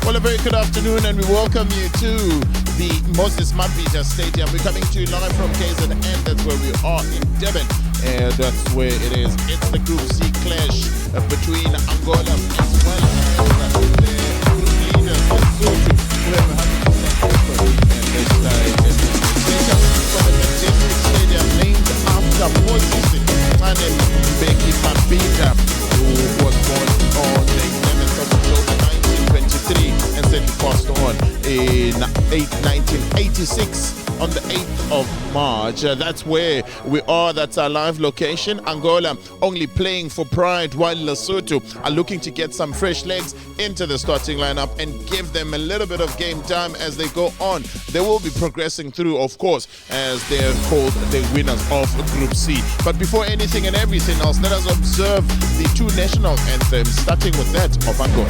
Well, a very good afternoon, and we welcome you to the Moses Mabhida Stadium. We're coming to you live from KZN. That's where we are in Durban. And that's where it is. It's the Group C clash between Angola as well as the group leaders, Lesotho, who have 100% offer. And this is from the stadium named after Moses Mbeki Mabhida, who was born on the 11th of October 1923 and then passed on in 1986 on the 8th of March. That's where we are. That's our live location. Angola only playing for pride, while Lesotho are looking to get some fresh legs into the starting lineup and give them a little bit of game time as they go on. They will be progressing through, of course, as they're called the winners of Group C. But before anything and everything else, let us observe the two national anthems, starting with that of Angola.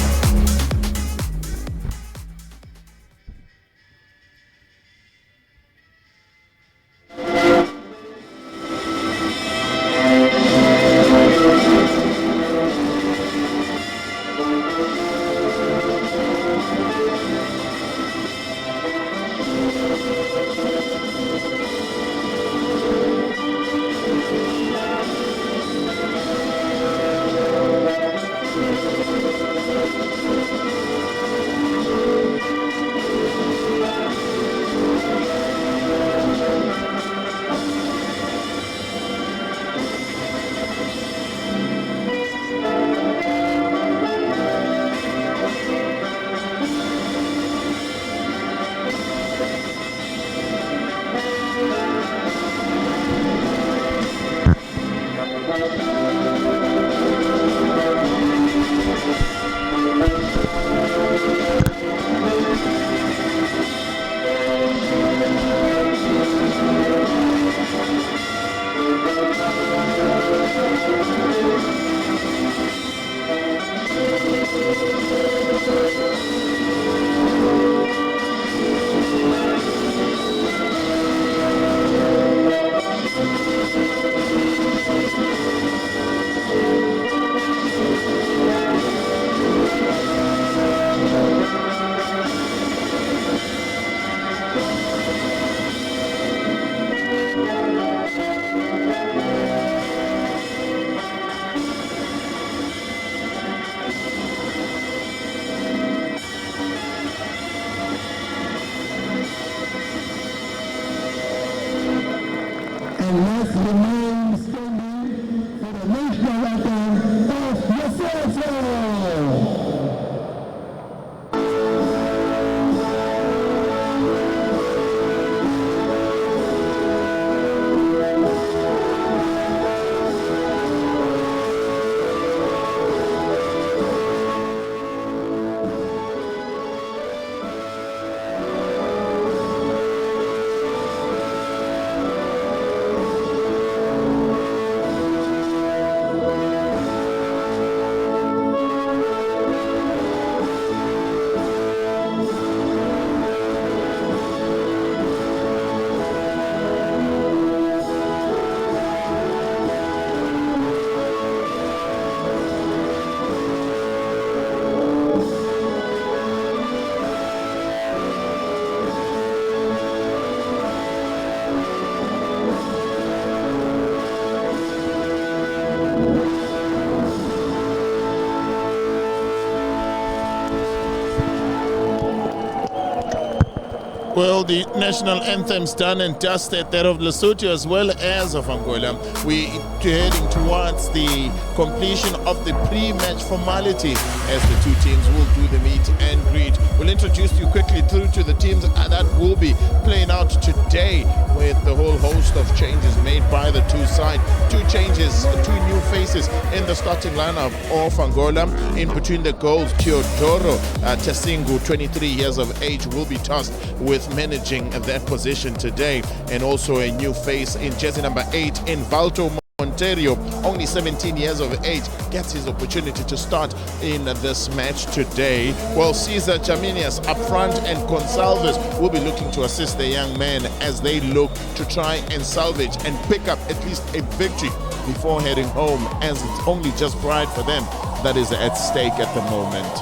Well, the national anthem's done and dusted, that of Lesotho as well as of Angola. We're heading towards the completion of the pre-match formality as the two teams will do the meet and greet. We'll introduce you quickly through to the teams that will be playing out today with the whole host of changes made by the two sides. Two changes, two new faces in the starting lineup of Angola. In between the goals, Teodoro Tessingu, 23 years of age, will be tasked with managing that position today. And also a new face in jersey number 8 in Valto Ontario, only 17 years of age, gets his opportunity to start in this match today. Well, Cesar Chaminias up front and Gonsalves will be looking to assist the young man as they look to try and salvage and pick up at least a victory before heading home, as it's only just pride for them that is at stake at the moment.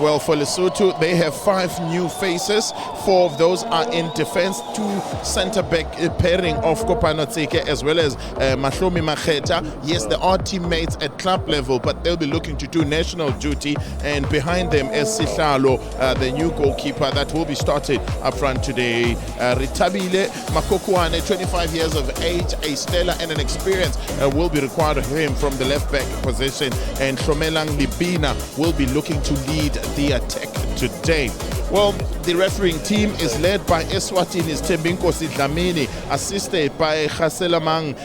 Well, for Lesotho, they have 5 new faces. 4 of those are in defense. 2 centre-back pairing of Kopano Tseke as well as Mahlomi Maketa. Yes, they are teammates at club level, but they'll be looking to do national duty. And behind them is Sihlalo, the new goalkeeper that will be started up front today. Ritabile Makokwane, 25 years of age, a stellar and an experience will be required of him from the left-back position. And Shomelang Libina will be looking to lead the attack today. Well, the refereeing team is led by Eswatini's Tembinkosi Dlamini, assisted by Khaselamang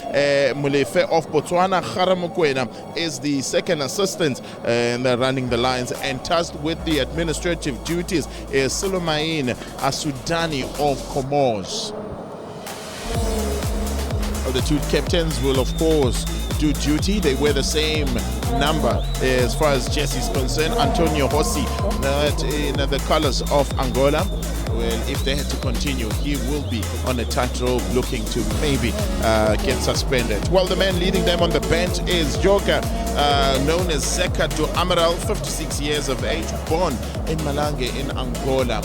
Mulefe of Botswana. Kharamokwena is the second assistant and they're running the lines, and tasked with the administrative duties is Sulomain Asudani of Comoros. The 2 captains will, of course, do duty. They wear the same number as far as Jesse is concerned. Antonio Hossi, in the colors of Angola. Well, if they had to continue, he will be on a tightrope looking to maybe get suspended. Well, the man leading them on the bench is Joker, known as Zekatu Amaral, 56 years of age, born in Malange in Angola.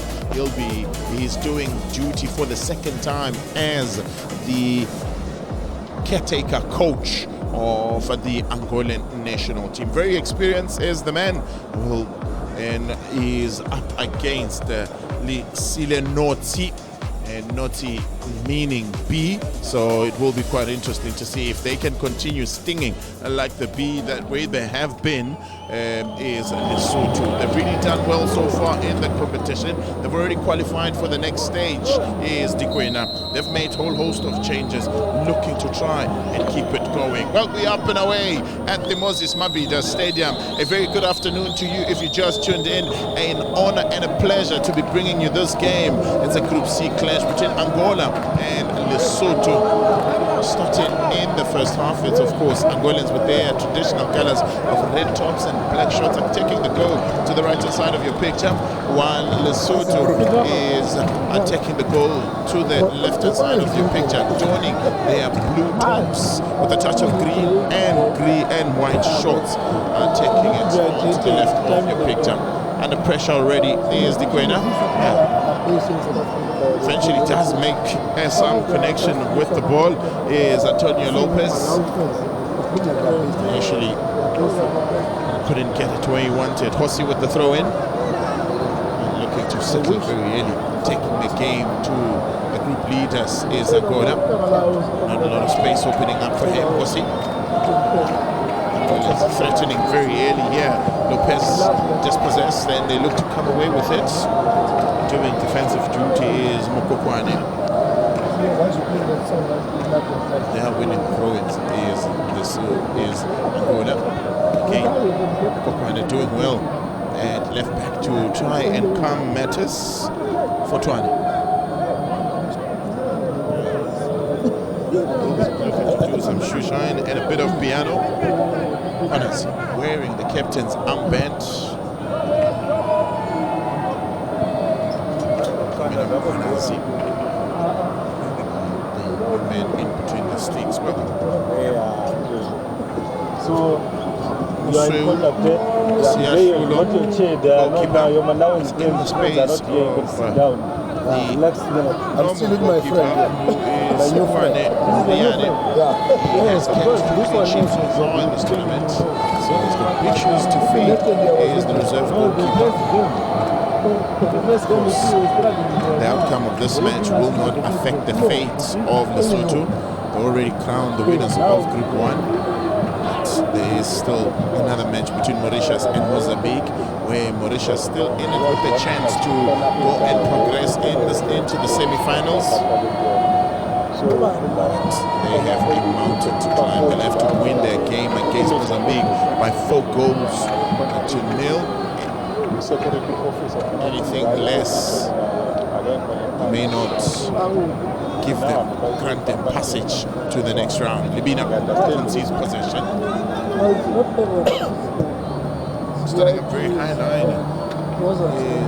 He's doing duty for the second time as the caretaker coach of the Angolan national team. Very experienced is the man, and he's up against Lisile Noti, and Noti meaning bee, so it will be quite interesting to see if they can continue stinging like the bee that way they have been. Is Lesotho. They've really done well so far in the competition. They've already qualified for the next stage. Is Dikwena. They've made a whole host of changes, looking to try and keep it going. Well, we're up and away at the Moses Mabhida Stadium. A very good afternoon to you if you just tuned in. An honor and a pleasure to be bringing you this game. It's a Group C clash between Angola and Lesotho. Starting in the first half, it's of course Angolans with their traditional colors of red tops and black shorts are taking the goal to the right hand side of your picture, while Lesotho is taking the goal to the left hand side of your picture, donning their blue tops with a touch of green and white shorts, taking it to the left of your picture. Under pressure already is the Gwena. Eventually does make some connection with the ball is Antonio Lopez. Initially couldn't get it where he wanted. Hossi with the throw in. Looking to settle very early. Taking the game to the group leaders is Angola. Not a lot of space opening up for him. Hossi. Threatening very early here. Lopez dispossessed, then they look to come away with it. Doing defensive duty is Mokokwane. They are winning throw-ins is Angola. Again, Mokokwane doing well and left back to try and calm matters for Twane. Looking to do some shoe shine and a bit of piano. Honors wearing the captain's armband. The man in between the sticks. So you are in contact there. In the space of I'm still with my friend. My new friend. He has kept clean sheets so far in this tournament. So he's got big shoes to fill. He is the reserve goalkeeper. The outcome of this match will not affect the fate of Lesotho. They already crowned the winners of Group 1. But there is still another match between Mauritius and Mozambique, where Mauritius still in it with a chance to go and progress into the semi-finals. But they have a mountain to climb. They'll have to win their game against Mozambique by 4 goals to 0. Anything less may not grant them passage to the next round. Libina concedes possession. Still a very high line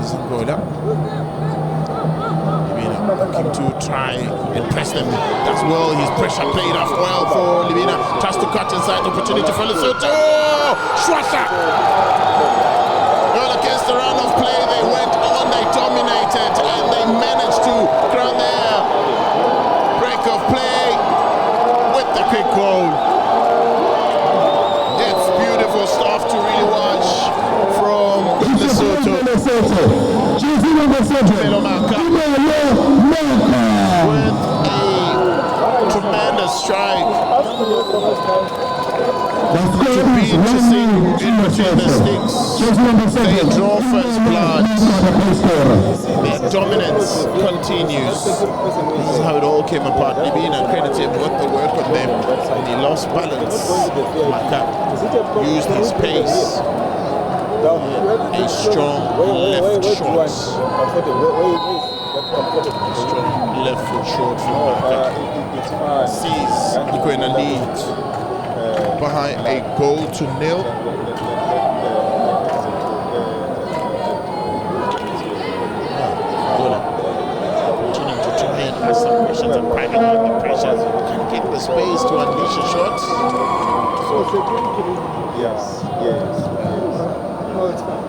is Angola. Libina looking to try and press them. That's well. His pressure played off well for Libina. Tries to cut inside. Opportunity for Lesotho. Shwata. Well, against the run of Tumelo Maka with a tremendous strike. To be interesting in between the sticks. They draw first blood. Their dominance continues. This is how it all came apart. Libina credited him with the work on them. When he lost balance, Maka used his pace. A strong left shot. Strong left foot short from Maka. Sees Ikwena lead behind a goal to nil. Continuing to try and ask some questions and piling on the pressure. Can't get the space to unleash a shot. Yes. No, it's fine.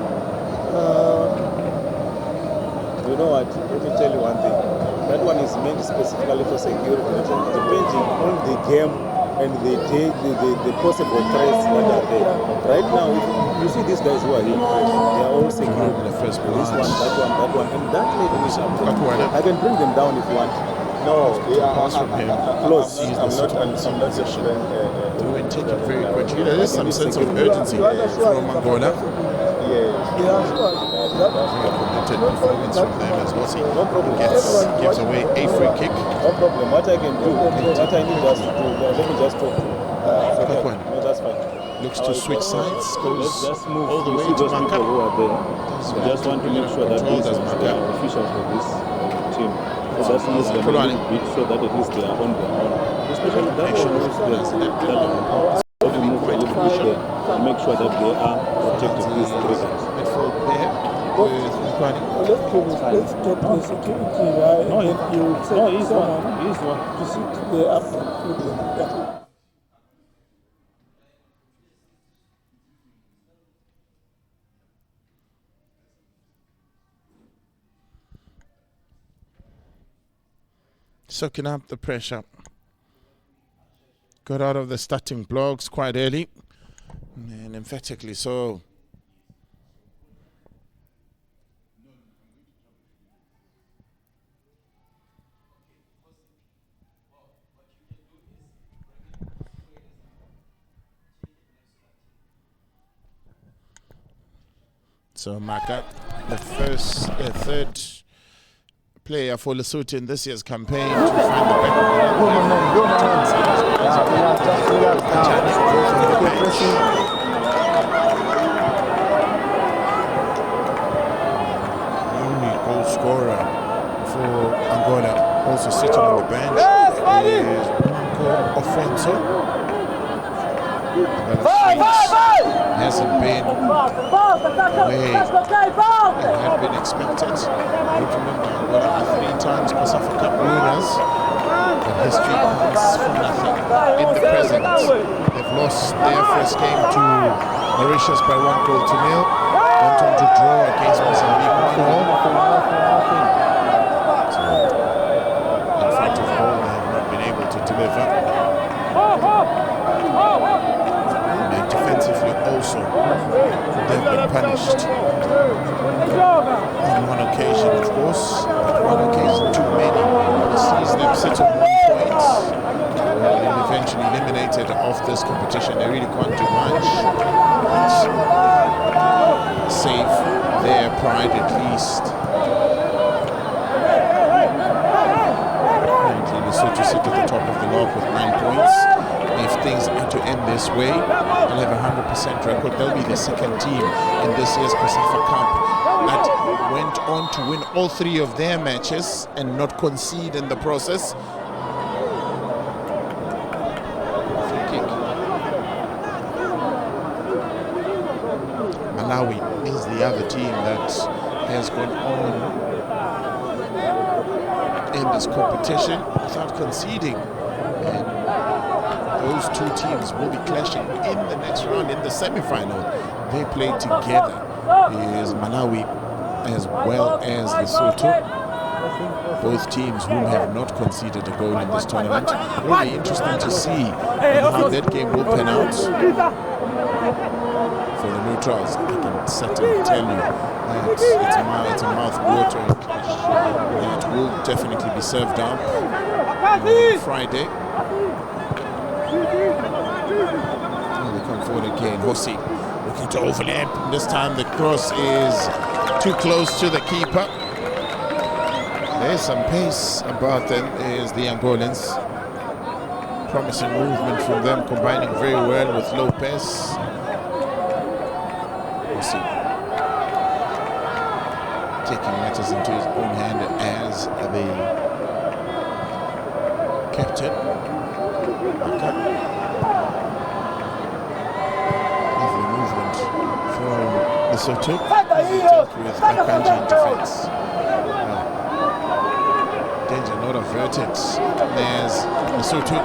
You know what? Let me tell you one thing. That one is meant specifically for security. Depending on the game and the possible threats that are there. Right now, you see these guys who are here, they are all security. The first this one, that one, and that lady is up. I can bring them down if you want. No, they are pass from him. Close. I'm not position. They were taken very quickly. There is some sense of urgency from Angola. Yeah, sure. Committed performance from them as well. No problem. Gives away a free kick. No problem. What I can do, what I need just to do, let me just talk to you. No, that's fine. Looks to switch sides, goes just move all the way to Maka. Who are there. I just want to make sure that these are officials of this team. So just move them a little bit so that at least they are on their own. Especially that one who is there. Make sure that they are protected these three guys. Midfield pair with Kwani. Let's get the security right. No, he's one. To sit there after. Yeah. Soaking up the pressure. Got out of the starting blocks quite early. And emphatically so. So Maka, the third player for Lesotho in this year's campaign to find the back only goal scorer for Angola, also sitting on the bench, is Marco Offenso. Hasn't been where it had been expected. You remember Angola are 3 times COSAFA Cup winners, but history comes from nothing in the present. They've lost their first game to Mauritius by 1 goal to nil. Went on to draw against Mozambique 1-0. So, in front of goal, they have not been able to deliver. And defensively also, they've been punished. On one occasion, of course, but one occasion too many. It sees them sit on 1 point and eventually eliminated off this competition. They really can't do much. Save their pride at least. Currently, Lesotho sit at the top of the log with 9 points. If things are to end this way, they'll have a 100% record. They'll be the second team in this year's COSAFA Cup that went on to win all 3 of their matches and not concede in the process. Free kick. Malawi is the other team that has gone on in this competition without conceding. And those 2 teams will be clashing in the next round in the semi-final. They play together. Is Malawi as well as Lesotho. Both teams whom have not conceded a goal in this tournament. It will be interesting to see how that game will pan out. For the ultras, I can certainly tell you that it's a mouth-watering clash. It will definitely be served up on Friday. And they come forward again. Hossi looking to overlap. This time the cross is too close to the keeper. There's some pace about them. There's the Angolans. Promising movement from them, combining very well with Lopez. Hossi taking matters into his own hand as the captain. Lovely movement from Lesotho. With Akanji in defense. Danger not averted. There's Lesotho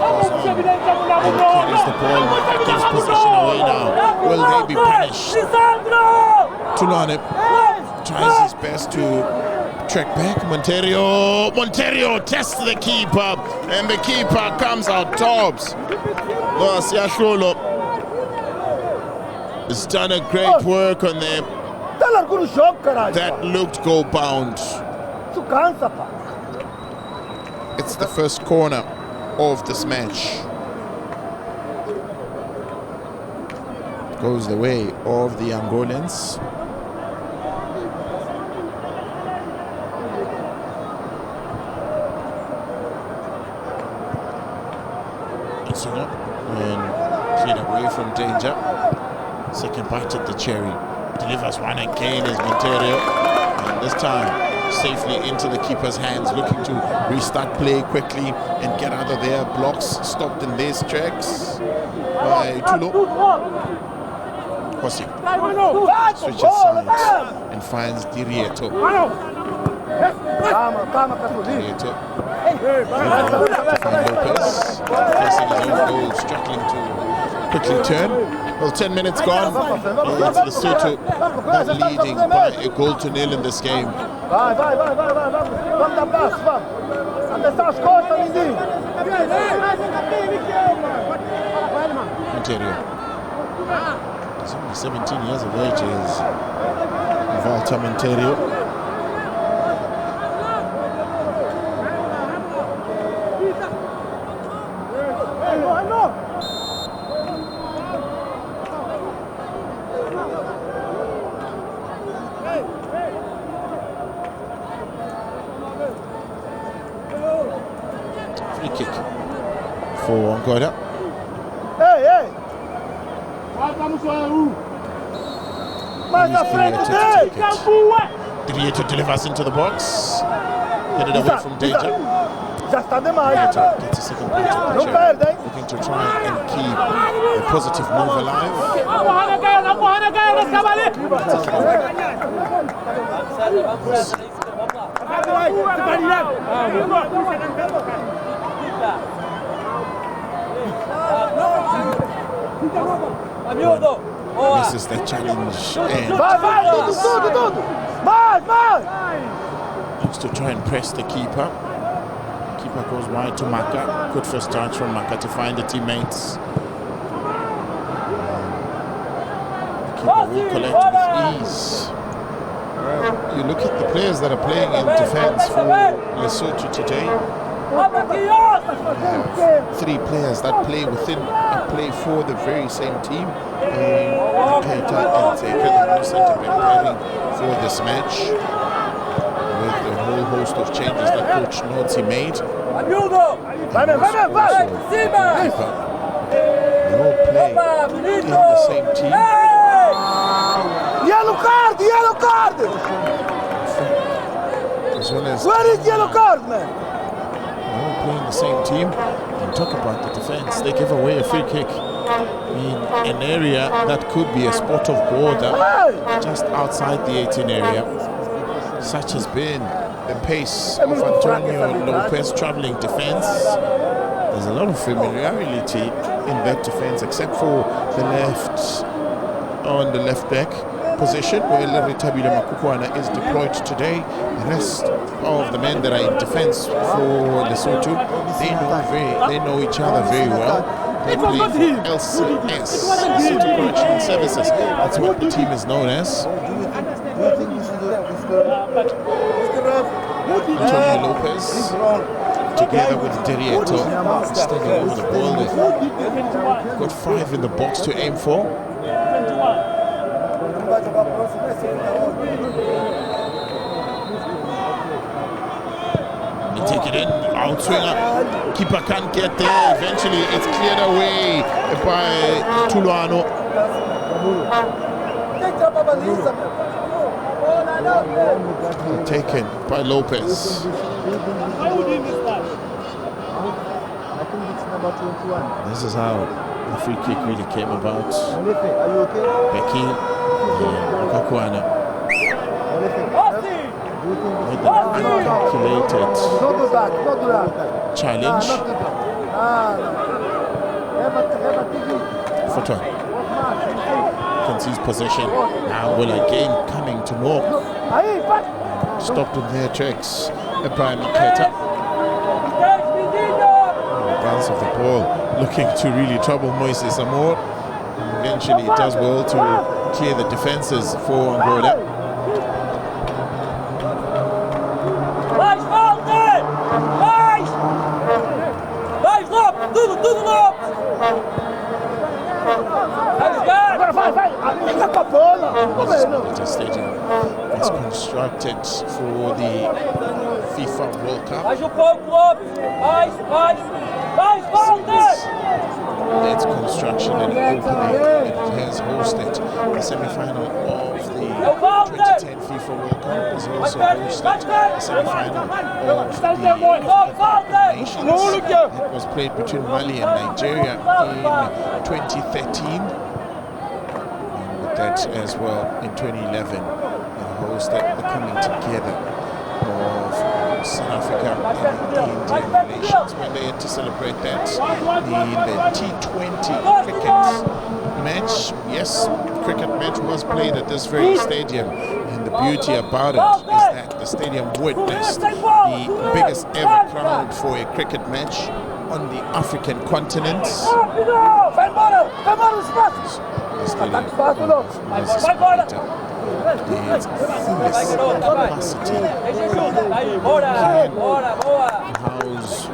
goes on and carries the ball, gives possession away now. Will they be punished? Tulane tries his best to track back. Monterio tests the keeper, and the keeper comes out tops. Siasholo has done a great work on them. That looked goal bound. It's the first corner of this match. Goes the way of the Angolans. And cleared away from danger. Second bite at the cherry. Delivers one again is Monterio. And this time safely into the keeper's hands, looking to restart play quickly and get out of there. Blocks stopped in these tracks by Tulo. Hossi switches sides and finds Dirieto. Dirieto to find Lopez, facing his own goal, struggling to quickly turn. Well, 10 minutes gone. It's Lesotho leading by a goal to nil in this game. Monterio. He's only 17 years of age, is Walter Monterio. Free kick for Angola. Dirieto delivers into the box. Headed away from danger. Dirieto gets a second picture, looking to try and keep the positive move alive. This is the challenge, and looks to try and press the keeper. Keeper goes wide to Maka. Good first touch from Maka to find the teammates. The keeper will collect with ease. You look at the players that are playing in defense for Lesotho today. Three players that play within and play for the very same team. Keita and Zeka, centre back, pairing for this match, with a whole host of changes that Coach Notsi made. They all play in the same team. Yellow card! Yellow card! As well as where is yellow card, man? all playing the same team. And talk about the defense. They give away a free kick in an area that could be a spot of border, just outside the 18 area. Such has been the pace of Antonio Lopez traveling defense. There's a lot of familiarity in that defense, except for the left, on the left back position where Larry Tabile Makukwana is deployed today. The rest of the men that are in defense for Lesotho, they know each other very well. They play for LCS, City Correctional Services. That's what the team is known as. Antonio Lopez, together with Derrieto, standing over the ball there. Got 5 in the box to aim for. They take it in, outswinger. Keeper can't get there. Eventually, it's cleared away by Tuluano. Taken by Lopez. This is how the free kick really came about. Becky Kakwana with an uncalculated challenge. Football concedes possession. Angola again coming to North. Stopped in their tracks. Ibrahim Maketa. Bounce of the ball, looking to really trouble Moises Amor. Eventually, it does well to clear the defenses for Angola. The stadium is constructed for the FIFA World Cup. Its construction and opening, it has hosted the semi-final of the 2010 FIFA World Cup. It has also hosted the semi-final of the Nations. It was played between Mali and Nigeria in 2013. That as well in 2011, it hosted the coming together of South Africa and the Indian relations when they had to celebrate that in the T20 cricket match. Yes, cricket match was played at this very stadium, and the beauty about it is that the stadium witnessed the biggest ever crowd for a cricket match on the African continent. The stadium its fullest capacity house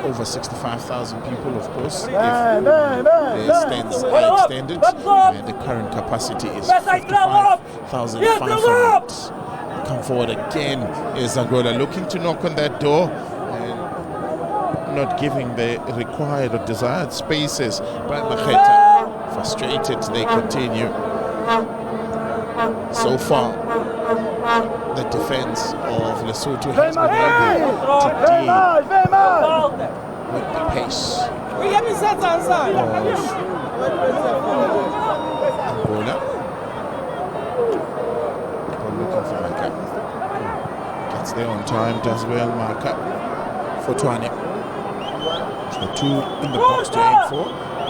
over 65,000 people, of course, if the stands are extended, and the current capacity is 55,500. Come forward again is Angola, looking to knock on that door and not giving the required or desired spaces by Maketa. Frustrated, they continue. So far, the defense of Lesotho has been able to deal with the pace of Angola. But looking for Maka. Gets there on time, does well. Maka for Twane. So 2 in the box to aim for.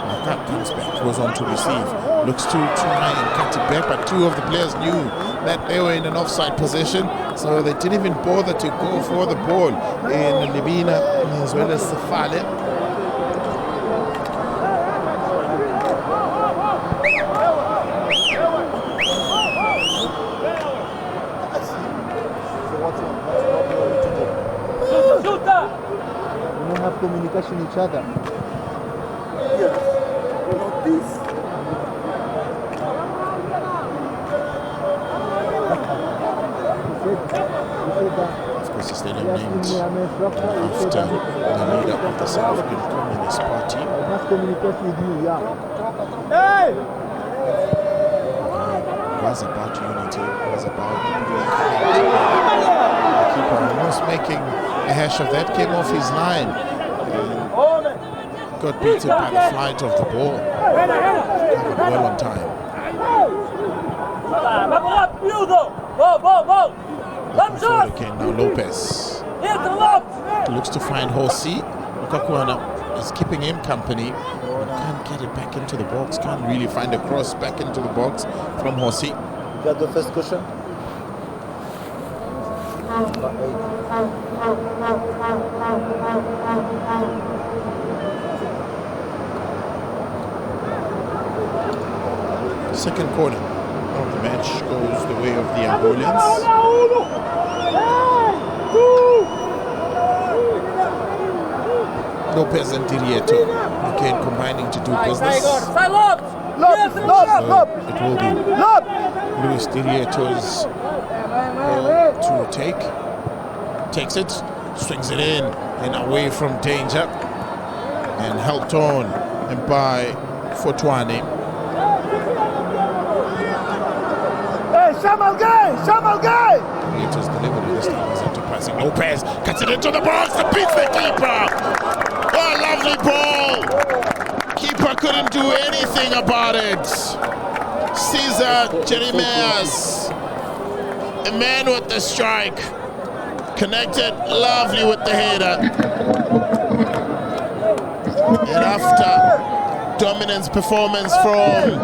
Maka comes back, goes on to receive, looks to try and cut it back, but 2 of the players knew that they were in an offside position, so they didn't even bother to go for the ball in Libina as well as Safale. We don't have communication with each other. This. Of course, the stadium named after the leader of the South African Communist Party. I must communicate with you, yeah. Hey! It was about unity, it was about the keeper almost making a hash of that, came off his line. Got beaten by the flight of the ball. Covered well on time. Again now Lopez. Looks to find Hosi. Kakwana is keeping him company. Can't get it back into the box. Can't really find a cross back into the box from Hosi. Got the first question? Second quarter of the match goes the way of the Angolans. Lopez and Dirieto again combining to do business. So it will be Luis Dirieto's ball to take. Takes it, swings it in and away from danger, and helped on by Fotwane. Dirieto's delivery this time is into passing. Lopez cuts it into the box and beats the keeper. Oh, lovely ball. Keeper couldn't do anything about it. Cesar Jeremias, a man with the strike, connected lovely with the header. And after dominance performance from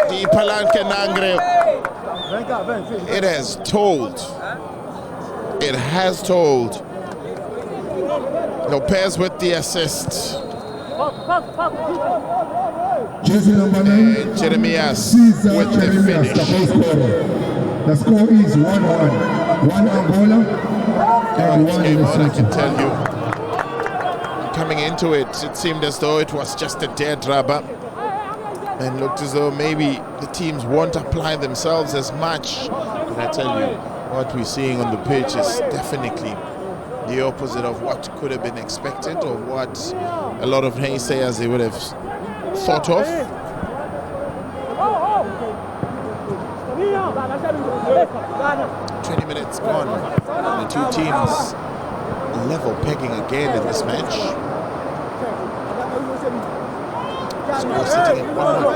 the Palanque Nangre, it has told. It has told. Lopez with the assist. And Jeremias with the finish. The score is 1-1. One Angola and one Lesotho. I can tell you. Coming into it, it seemed as though it was just a dead rubber, and looked as though maybe the teams won't apply themselves as much. But I tell you, what we're seeing on the pitch is definitely the opposite of what could have been expected, or what a lot of naysayers they would have thought of. 20 minutes gone. The two teams level pegging again in this match. Score sitting at 1-1.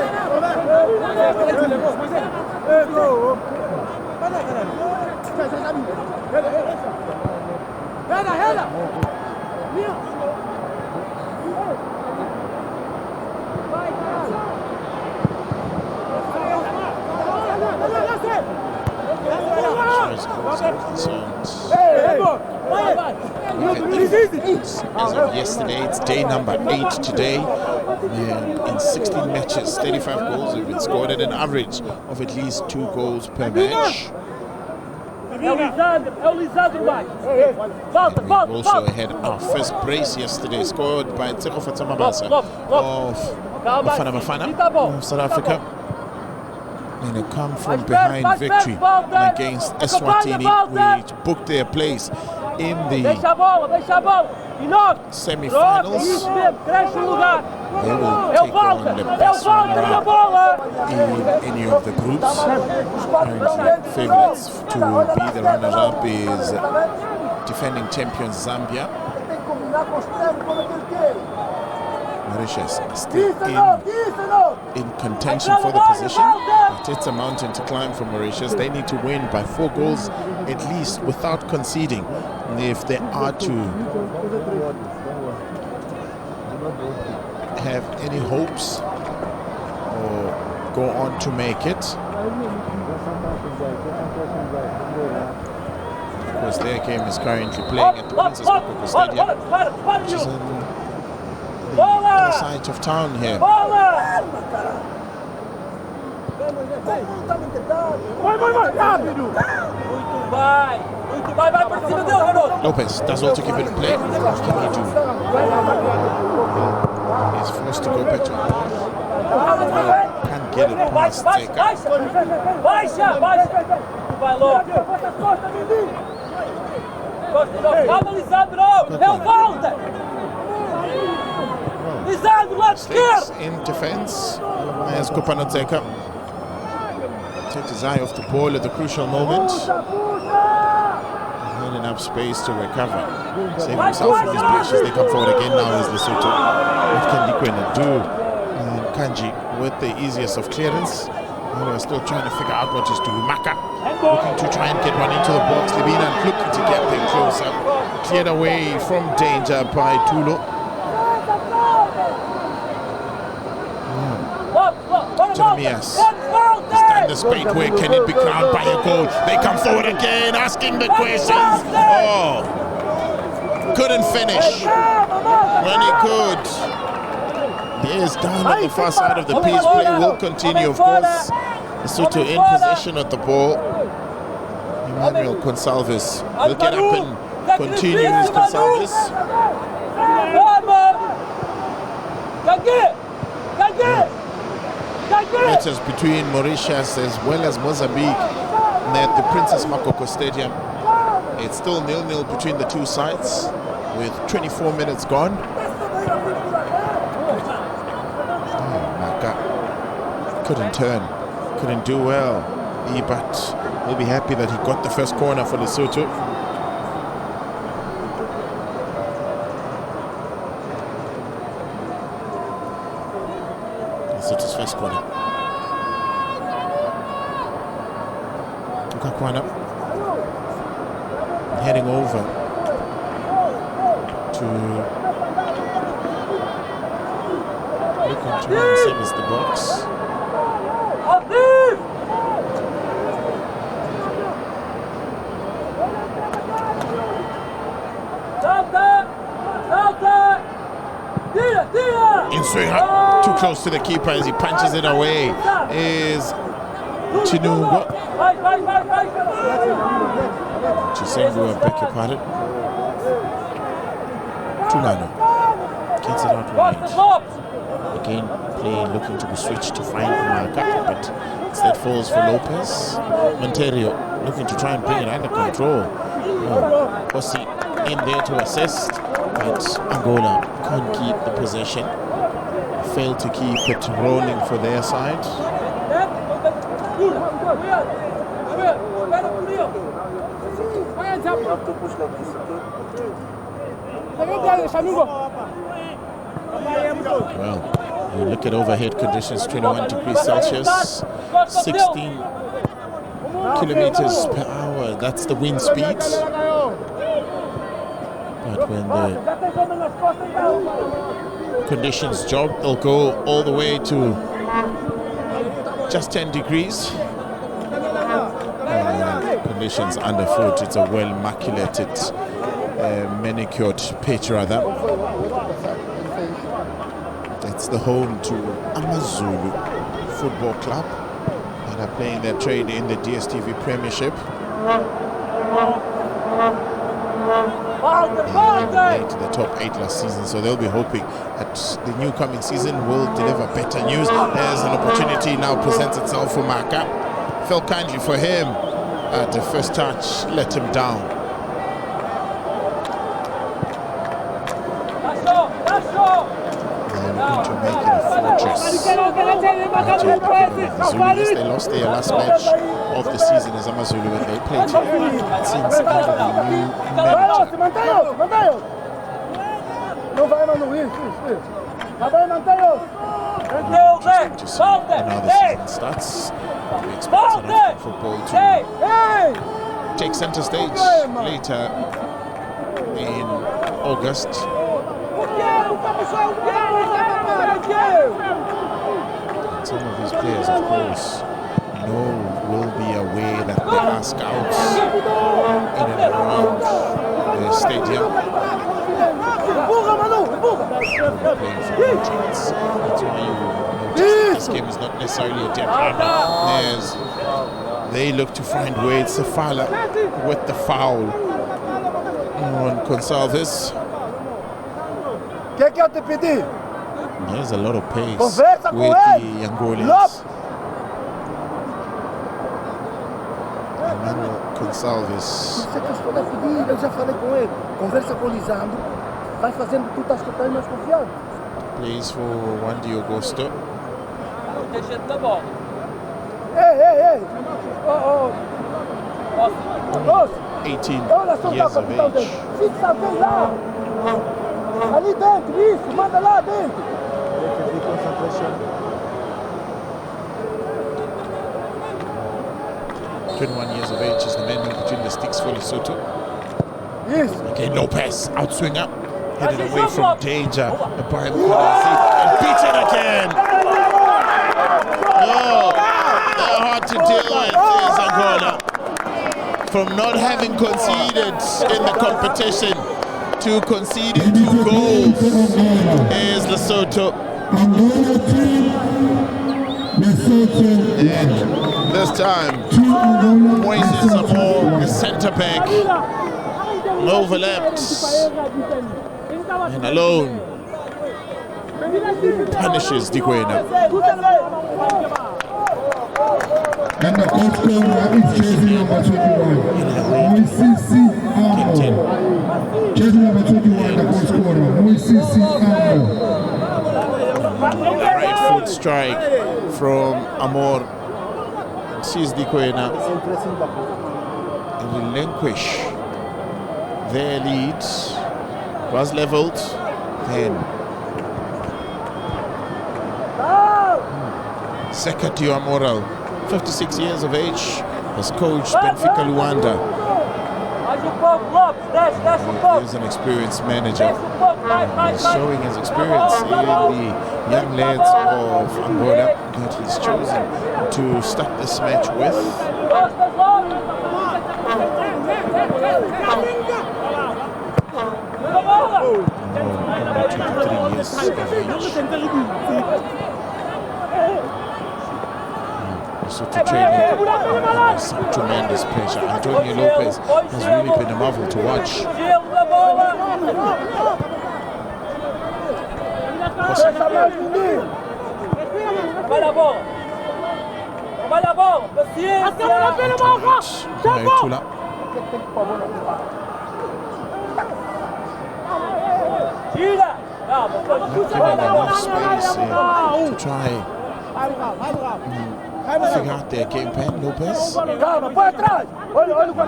As of yesterday, it's day number 8 today. In 16 matches, 35 goals have been scored at an average of at least 2 goals per match. And we also had our first brace yesterday, scored by Tseko Fatamabasa of Bafana Bafana of South Africa. And a come from behind victory against Eswatini, which booked their place in the semi-finals. They will take on the best runner-up in any of the groups. Currently, favourites to be the runner-up is defending champions Zambia. Mauritius still in contention for the position, but it's a mountain to climb for Mauritius. They need to win by 4 goals at least without conceding if they are to have any hopes or go on to make it. Of course, their game is currently playing at the Princess Makoko Stadium, which is on the other side of town here. Lopez does well to keep it in play. What can he do? He's forced to go back to him. Can't get it past Tseka. Stays in defense as Kopano Tseka takes his eye off the ball at the crucial moment. Not enough space to recover. Save himself from his pressures. They come forward again now as Lesotho. What can Likwena do? And Kanji with the easiest of clearance. We're still trying to figure out what he's doing. Maka looking to try and get one into the box. Libina looking to get them closer. Cleared away from danger by Tulo. Jeremias. The spade where can it be crowned by a goal? They come forward again asking the questions. Oh, couldn't finish when he could. There's down on the far side of the pitch. Play will continue, of course. Lesotho in possession of the ball. Emmanuel Gonsalves will get up and continue his Gonsalves. Matches between Mauritius as well as Mozambique at the Princess Makoko Stadium. It's still 0-0 between the two sides with 24 minutes gone. Maka couldn't turn, couldn't do well, but we'll be happy that he got the first corner for Lesotho. Lesotho's first corner. Ukakwana heading over to looking to service the box. In swing up, too close to the keeper as he punches it away is Chinungo. Chisengu, I beg your pardon. Tulano gets it out wide. Again, play looking to be switched to find Maka, but instead falls for Lopez. Monterio looking to try and bring it under control. Ossi in there to assist, but Angola can't keep the possession. Failed to keep it rolling for their side. Well, you look at overhead conditions, 21 degrees Celsius, 16 kilometers per hour. That's the wind speed. But when the conditions drop, they'll go all the way to just 10 degrees. Conditions underfoot, it's a well maculated, manicured pitch rather. That's the home to Amazulu Football Club that are playing their trade in the DStv Premiership. They made the top 8 last season, so they'll be hoping that the new coming season will deliver better news. There's an opportunity now presents itself for Maka. Felt kindly for him at the first touch, let him down. They're looking to make it a fortress. Yes, they lost their last match of the season as Amazulu when they played since under the new manager. Interesting to see how the season starts. We expect South African football to take center stage later in August. And some of these players, of course, will be aware that there are scouts in and around the stadium. Playing for contracts. That's why you notice this game is not necessarily a dead runner. They look to find ways. Safala with the foul on Gonsalves. There's a lot of pace with the Angolians. Emmanuel Gonsalves. Plays for Wandy Augusto. 18 years of age. Ali dentro, isso, manda lá dentro. 21 years of age is the man in between the sticks for Lesotho. Yes. Again, Lopez, outswinger, headed away from danger. The Brian and beats it again. Oh, they're hard to deal with, is Angola. From not having conceded in the competition to conceding 2 goals is Lesotho. Angola 2, Lesotho 1. This time, 2 Angola, Moises Lesotho Amor, 1. the centre back, overlapped and alone punishes Dikwena. And the goal scorer is jersey number 21, Moisisi Ambo. Jersey number 21, the goal scorer, Moisisi Ambo. Right foot strike from Amor. Sees Dikwena relinquish their lead. Was leveled. Then Sekatio Amoral, 56 years of age, has coached Benfica Luanda. He is an experienced manager. He's showing his experience in the young lads of Angola that he's chosen to start this match with. So to training, some tremendous pressure. Antonio Lopez has really been a marvel to watch. Enough space to try figure out their game plan. Lopez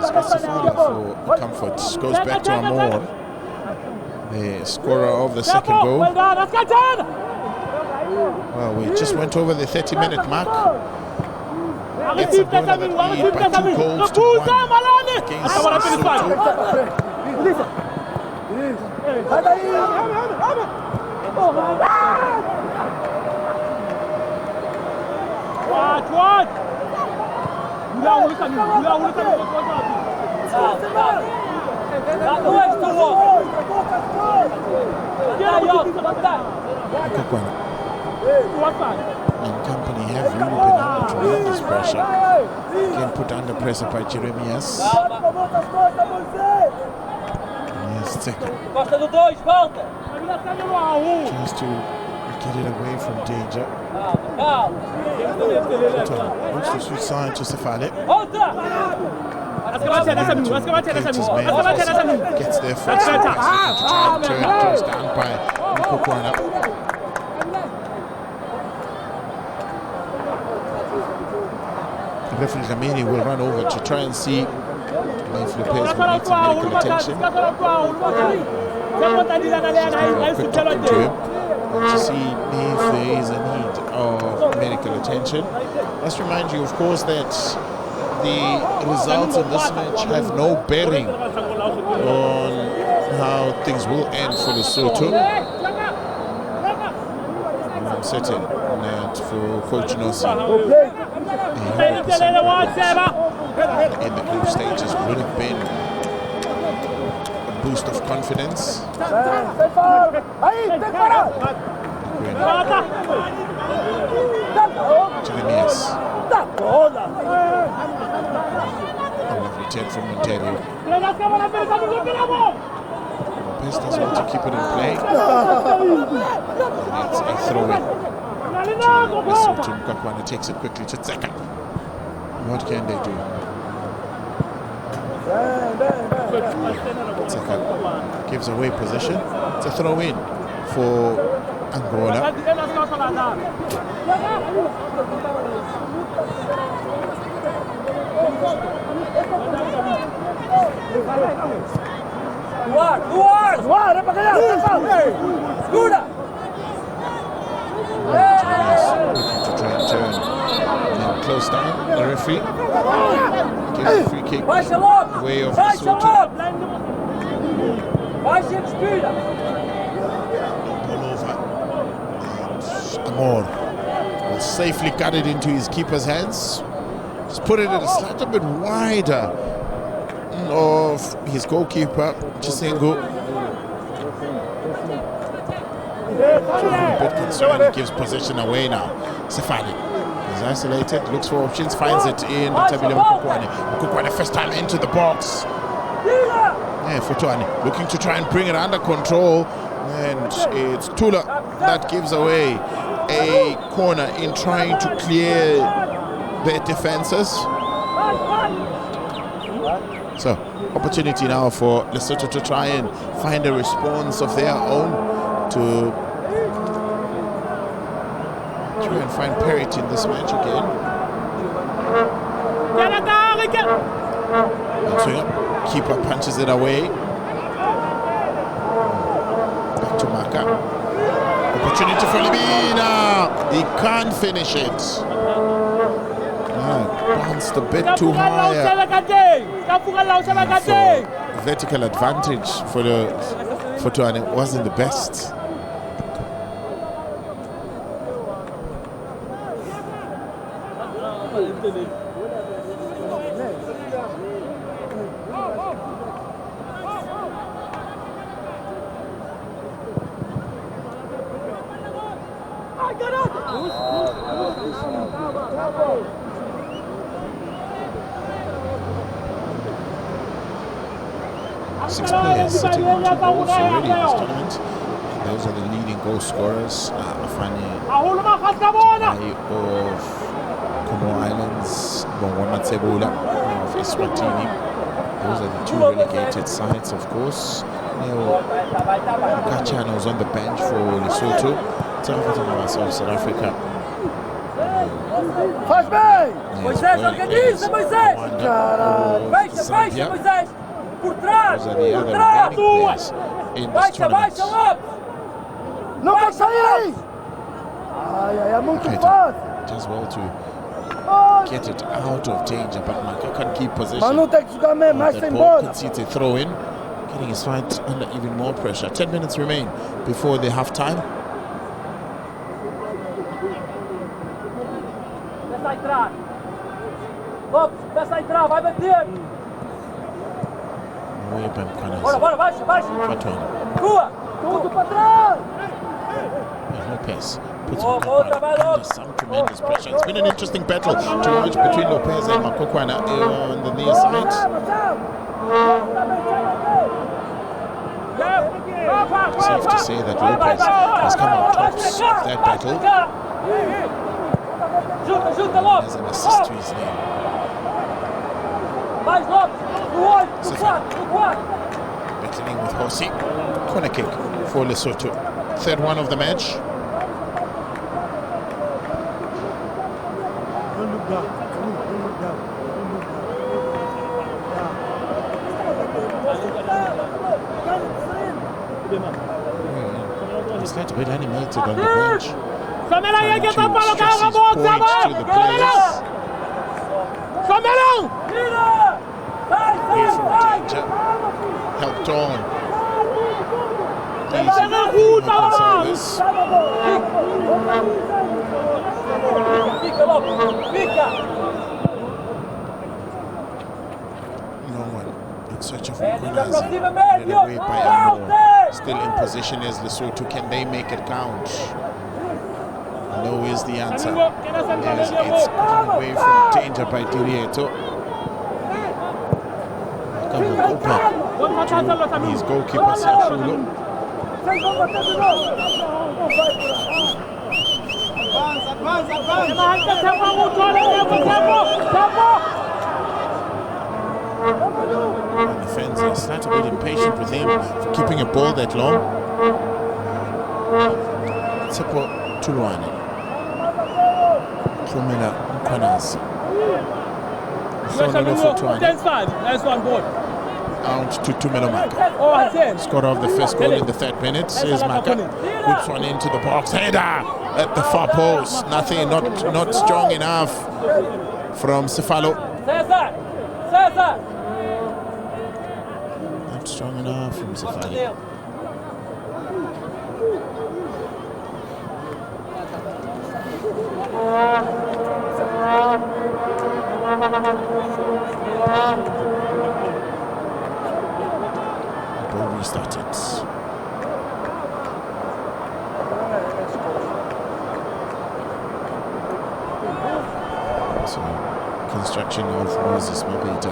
specified for comfort. Goes back to Amor, the scorer of the second goal. Well, we just went over the 30-minute mark. It's Angola that lead by 2 goals to 1 against Lesotho. What? And company have really been under tremendous pressure. Again put under pressure by Jeremias. Yes, second. Tries to get it away from danger. Looks to switch side to Safale. Gets there first. To try and turn close down by Mukokwana. Referee Kameni will run over to try and see if Lopez will need some medical attention. Quick talking to him to see if there is a need of medical attention. Let's remind you, of course, that the results of this match have no bearing on how things will end for Lesotho. I'm certain that for Coach Nossi, in the group stages would have been a boost of confidence. Jeremias. A lovely 10 from Ontario. Lopez does want to keep it in play. And it's a throw-in to Lesotho. Mukokwana takes it quickly to Tseka. What can they do? Tseka gives away possession. It's a throw-in for Angola. To try and turn. Then close down. The referee gives a free kick way of Lesotho. Amor will safely cut it into his keeper's hands. Just put it a slightly bit wider of his goalkeeper, Chisengo. a bit concerned. He gives possession away now. Sefali is isolated, looks for options, finds it in Tabile Mukukwane. Mukukwane first time into the box. Yeah, Futwane looking to try and bring it under control. And it's Tula that gives away a corner in trying to clear their defenses. So, opportunity now for Lesotho to try and find a response of their own to try and find parity in this match again. And so, yeah, keeper punches it away. Back to Maka. Opportunity for Libina. He can't finish it. Bounced a bit too high. Vertical advantage for Tuane wasn't the best. Six players sitting on 2 goals already in this tournament. And those are the leading goal scorers. Afani of Como Islands, Bongwana Tsebula of Eswatini. Those are the 2 relegated sides, of course. Neo Gachana was on the bench for Lesotho. Of South Africa. Those are the other remaining players in this tournament. Just well to get it out of danger, but Maka can keep possession. The ball concedes a throw in, getting his fight under even more pressure. 10 minutes remain before the half time. Lopez puts him under some tremendous pressure. It's been an interesting battle to watch between Lopez and Makokwana on the near side. Safe to say that Lopez has come out tops of that battle. As an assist to his name. Battling with Hossi. Corner kick for Lesotho. Third one of the match. He's not a bit animated on the bench. Trying to stress his point to the players. Away from danger. Helped on. No one in search of Mkonazi. Led away by Angola. Still in position as Lesotho. Can they make it count? No is the answer. As it's putting away from danger by Dirieto. Will go back to his goalkeeper Siafulo. And the fans are slightly a bit impatient with him for keeping a ball that long. Tsepo Tuluane. Tlumela Mkonazi. Nice one, boy. Out to Tumelo Maka. Scored off the first goal in the 3rd minute. Here's Maka. Whips one into the box. Header at the far post. Nothing, not strong enough from Sefalo. Not strong enough from Sefalo. Ball restarted. construction of Moses Mabhida.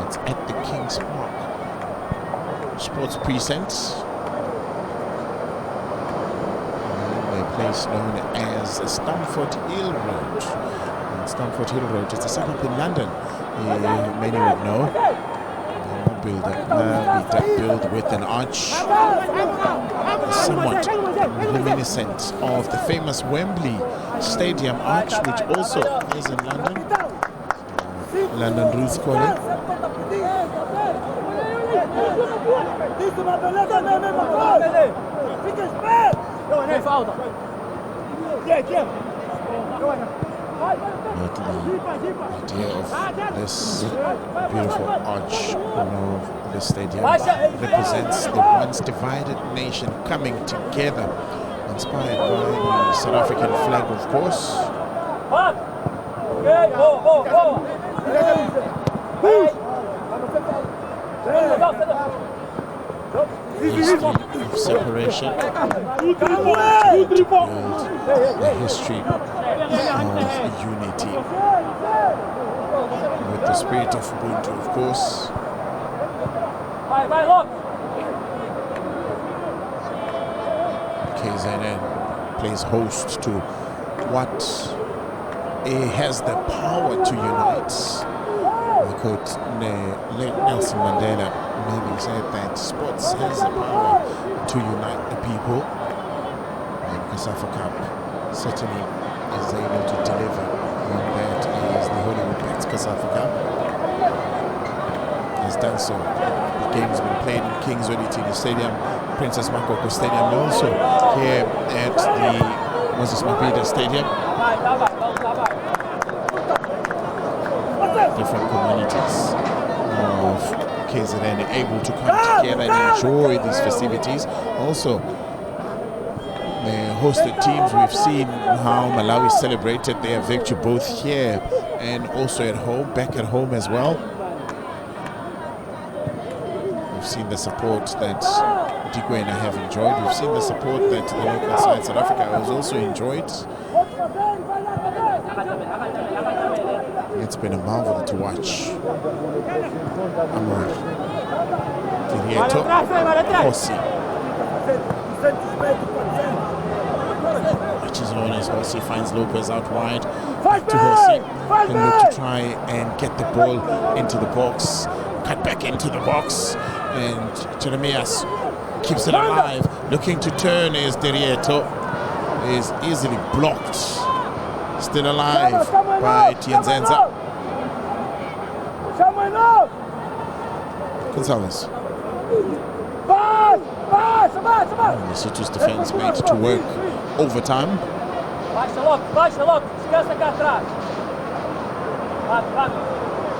It's at the Kings Park Sports Precinct, a place known as Stamford Hill Road. And Stamford Hill Road is a suburb in London. Many would know. Built with an arch somewhat reminiscent of the famous Wembley Stadium arch, which also is in London. London Roots calling. But the idea of this beautiful arch of the stadium represents the once divided nation coming together, inspired by the South African flag, of course. History of separation, the history of unity, with the spirit of Ubuntu, of course. KZN plays host to what has the power to unite. I quote late Nelson Mandela maybe said that sports has the power to unite the people. And COSAFA Cup certainly is able to deliver on that. Is the HOLLYWOODBETS COSAFA Cup. Has done so. The game's been played in Kings Olitini Stadium, Princess Makoko Stadium, and also here at the Moses Mabhida Stadium. Different communities of KZN able to come together and enjoy these festivities. Also, the hosted teams, we've seen how Malawi celebrated their victory both here and also at home, back at home as well. We've seen the support that Digwena have enjoyed. We've seen the support that the local side, South Africa, has also enjoyed. It's been a marvel to watch. Amor, Kirieto, Hossi. Which is known as Hossi, finds Lopez out wide. Back to Hossi. Can look to try and get the ball into the box. Cut back into the box. And Jeremias keeps it alive. Looking to turn is Derieto. Is easily blocked. Still alive by Tienzenza. Gonzalez. Lesotho's defense made to work overtime.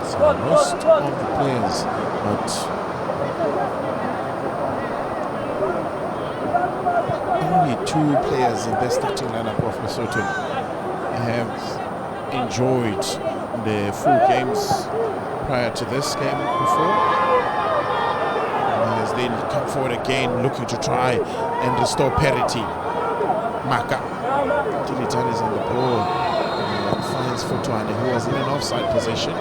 So most of the players, but only 2 players in the starting lineup of Lesotho have enjoyed the full games prior to this game before. As they come forward again, looking to try and restore parity. Maka Tilitan is on the ball and finds Futwane, who was in an offside position.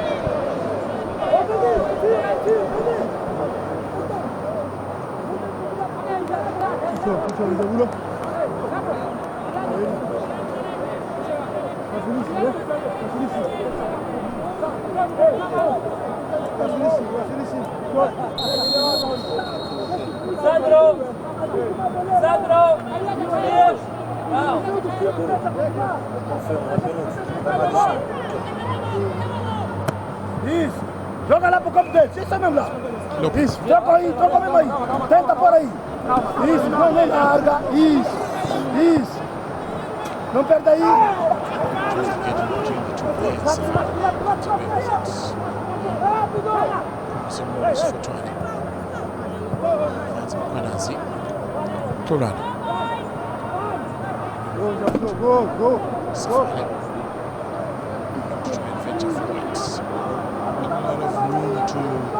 Isso. Joga lá pro campo dele. Isso mesmo lá. Lopez. Isso. Troca aí, troca mesmo aí. Tenta por aí. Isso. Não larga. Isso. Isso. Não perde aí. Go. Room to maneuver.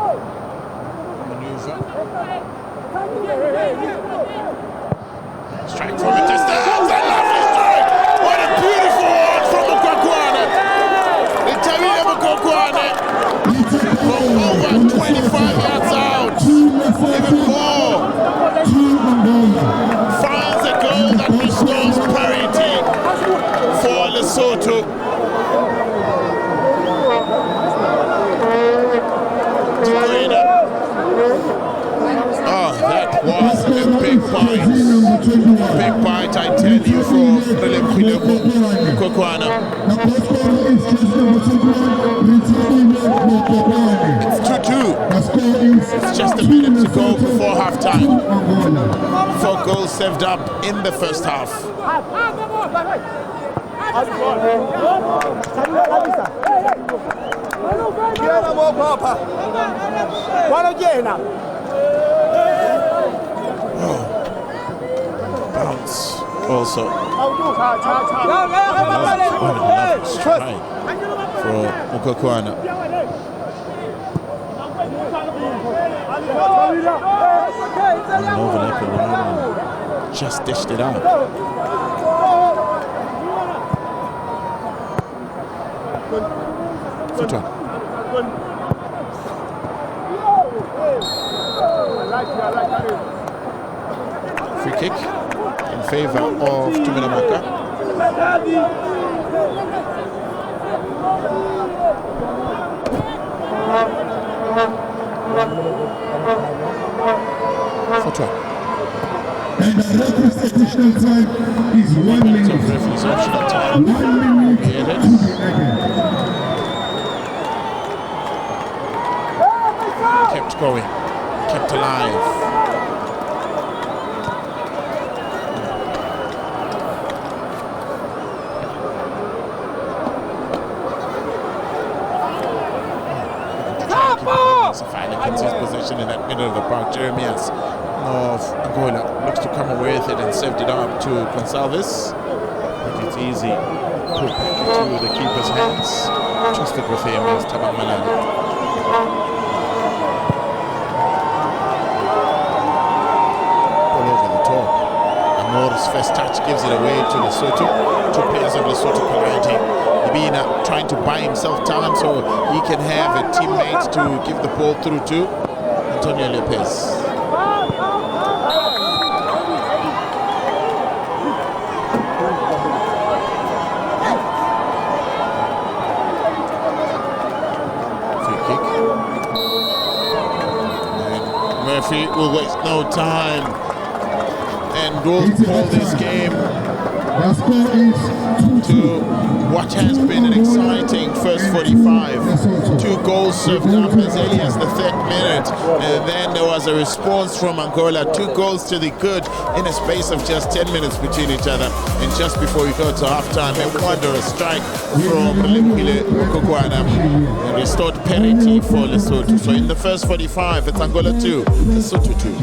Strike from a distance. A lovely strike. What a beautiful one from Ukwakwana. Kokwana. The goal scorer is jersey number 21, It's 2-2. The score is It's just a minute to go before halftime. Angola. 4 goals saved up in the first half. Bounce also. Strike for Mukokwana. An overlap around. Just dished it out. Football. Free kick in favor of Tuminamaka. Football. And the referee's additional time is 1 minute. Referee's optional time. 1 minute to the end. Kept going, kept alive. Finally gets his position in that middle of the park. Jeremias of Angola looks to come away with it and saved it up to Gonsalves. But it's easy. Put back into the keeper's hands. Trusted with him as Tabang Malala. Amor's first touch gives it away to Lesotho. 2 players of Lesotho colliding. Ibina trying to buy himself time so he can have a teammate to give the ball through to Antonio Lopez. Free kick. And Murphy will waste no time and will call this game The score is 2-2. to what has been an exciting first 45. 2 goals served up as early as the 3rd minute, and then there was a response from Angola. 2 goals to the good in a space of just 10 minutes between each other. And just before we go to halftime, a wondrous strike from Limpile Mukokwana and restored parity for Lesotho. So in the first 45, it's Angola 2, Lesotho 2.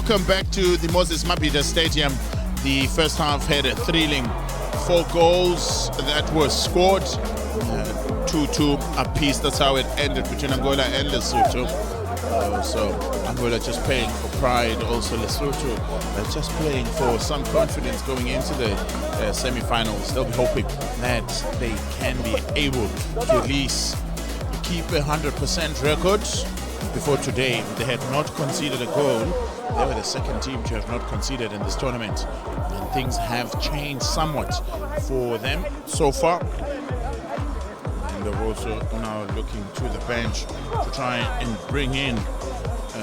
welcome back to the Moses Mabhida Stadium. The first half had a thrilling 4 goals that were scored, 2-2 apiece. That's how it ended between Angola and Lesotho. So Angola just playing for pride, also Lesotho just playing for some confidence going into the semi-finals. They'll be hoping that they can be able to at least keep a 100% record. Before today, they had not conceded a goal. They were the second team to have not conceded in this tournament, and things have changed somewhat for them so far. And they're also now looking to the bench to try and bring in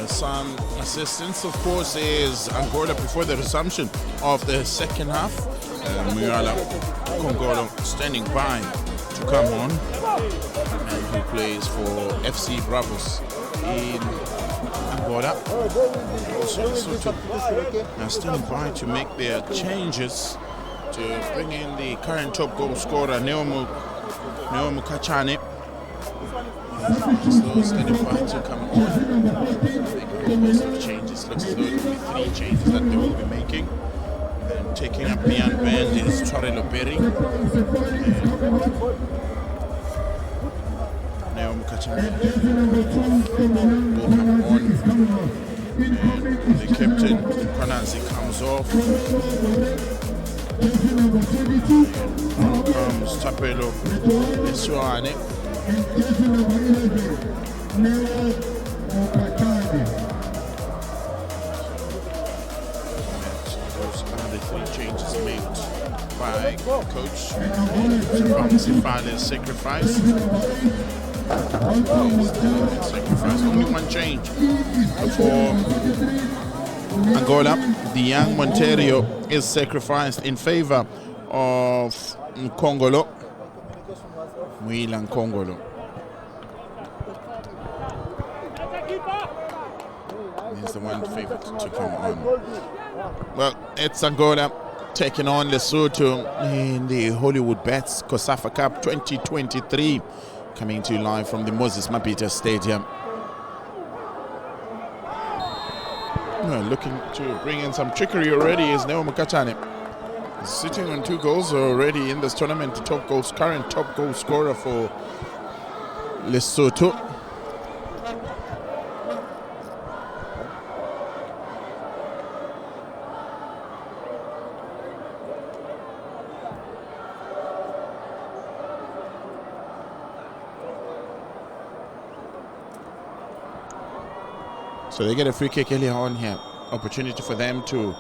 some assistance. Of course, is Angola before the resumption of the second half. Muyala Kongolo standing by to come on, and who plays for FC Bravos in Angola. Also Lesotho now standing by to make their changes to bring in the current top goal scorer Neomu Kachane. So standing by to come on. Make a whole host of changes. Looks as though it will be 3 changes that they will be making. Then taking up beyond band is Twarelo Berry. Neomu Kachane will come on. And the captain Kwanazi comes off. And comes Tapelo Eswane. Those are the 3 changes made by coach. Sifale's sacrifice. Only 1 change for Angola. The young Monterio is sacrificed in favor of Nkongolo. Muila Nkongolo. He's the one favorite to come on. Well, it's Angola taking on Lesotho in the HOLLYWOODBETS COSAFA Cup 2023. Coming to you live from the Moses Mabhida Stadium. Looking to bring in some trickery already is Neomu Kachane. Sitting on 2 goals already in this tournament. The current top goal scorer for Lesotho. So they get a free kick earlier on here. Opportunity for them to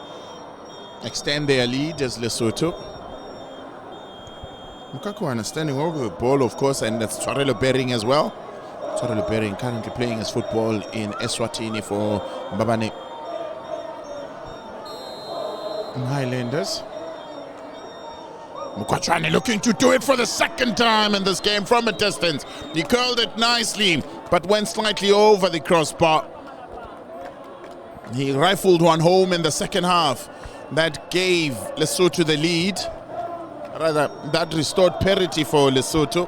extend their lead as Lesotho. Mukakwana standing over the ball, of course, and that's Twarelo Bering as well. Twarelo Bering currently playing his football in Eswatini for Mbabane Highlanders. Mukwachane looking to do it for the 2nd time in this game from a distance. He curled it nicely, but went slightly over the crossbar. He rifled one home in the second half. That gave Lesotho the lead. Rather, that restored parity for Lesotho.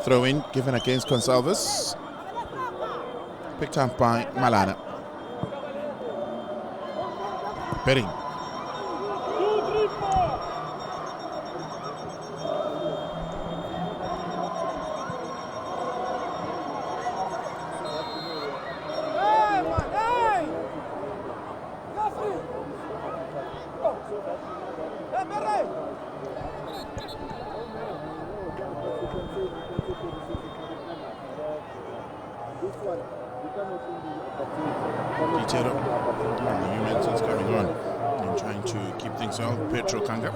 Throw in given against Gonsalves. Picked up by Malana. Bering. Momentum's coming on and trying to keep things on. Petro Kanga.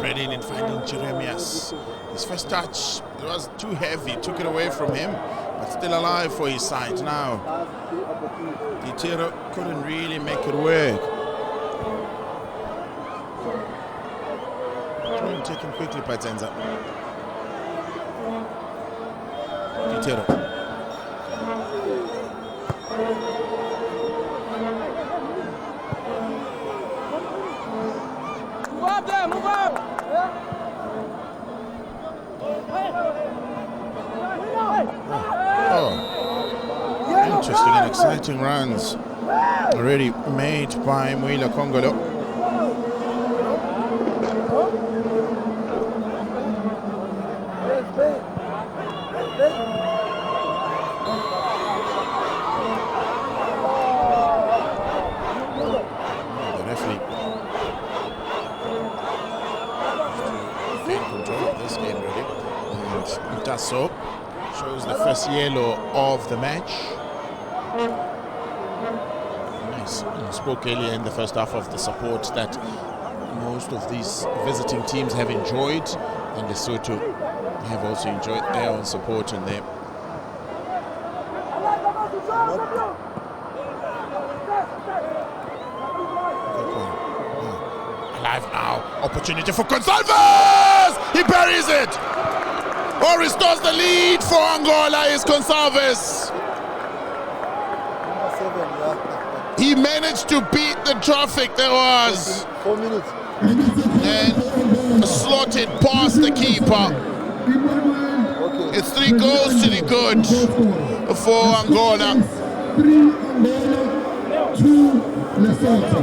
Reading and finding Jeremias. His first touch, it was too heavy, took it away from him, but still alive for his side now. Itero couldn't really make it work. Trying to take him quickly by Zenza. Itero. Move up there, move up! Oh, interesting and exciting runs already made by Mwila Kongolo. The referee gain control of this game really, and does so. Shows the first yellow of the match. Nice. I spoke earlier in the first half of the support that most of these visiting teams have enjoyed, and Lesotho have also enjoyed their own support in there. Alive now. Opportunity for Gonçalves! He buries it! Or restores the lead for Angola is Gonçalves. He managed to beat the traffic there was. 4 minutes. And slotted past the keeper. It's 3 goals to the good for Angola. 3 Angola, 2 Lesotho.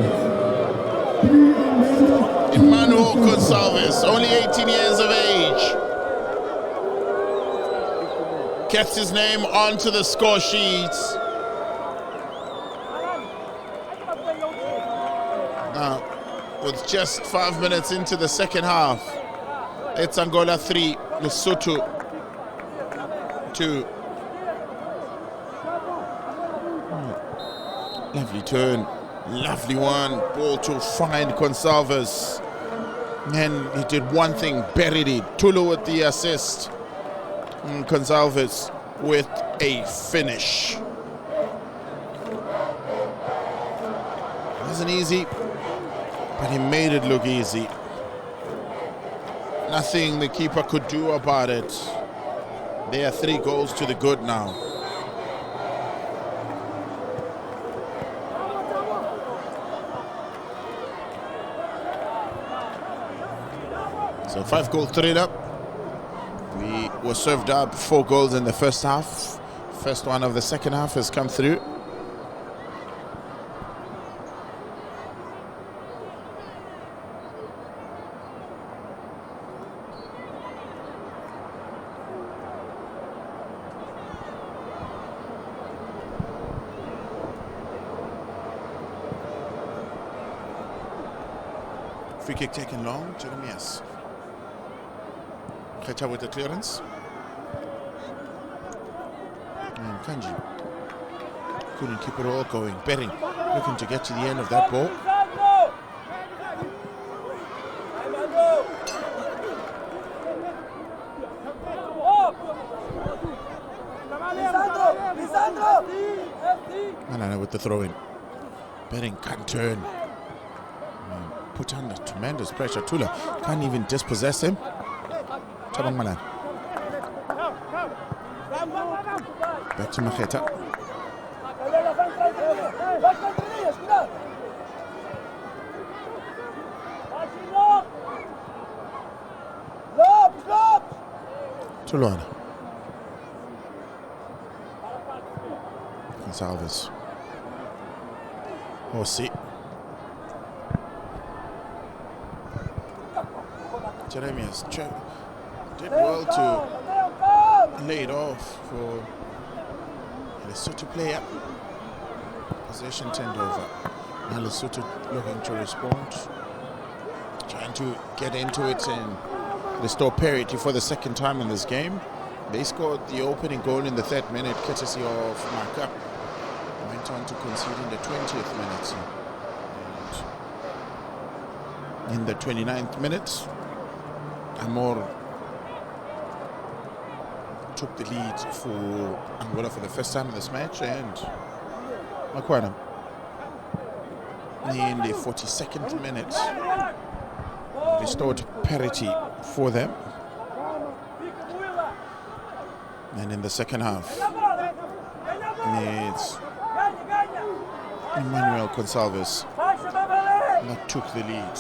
3 Angola, 2 Emmanuel Lesotho. Gonçalves, only 18 years of age. Kept his name onto the score sheets. Now, with just 5 minutes into the second half, it's Angola 3, Lesotho 2. Lovely turn, lovely one. Ball to find Gonçalves. And he did one thing, buried it. Tulu with the assist. Gonçalves with a finish. Wasn't easy, but he made it look easy. Nothing the keeper could do about it. There are 3 goals to the good now. So 5-goal thriller. We were served up 4 goals in the first half. First one of the second half has come through. Free kick taken long, Jeremias. Kheta with the clearance. And Kanji couldn't keep it all going. Betting looking to get to the end of that ball. Manana with the throw in. Betting can't turn. Put under tremendous pressure. Tula can't even dispossess him. Tabang Malan. Back to Makheta. Tuluana. Gonçalves. Ossi. Jeremias did well to lay it off for Lesotho player. Possession turned over. Now Lesotho looking to respond, trying to get into it and restore parity for the second time in this game. They scored the opening goal in the 3rd minute, courtesy of Maka. Went on to concede in the 20th minute. And in the 29th minute, Amor took the lead for Angola for the first time in this match, and Makwana in the 42nd minute restored parity for them. And in the second half, it's Emmanuel Gonçalves that took the lead.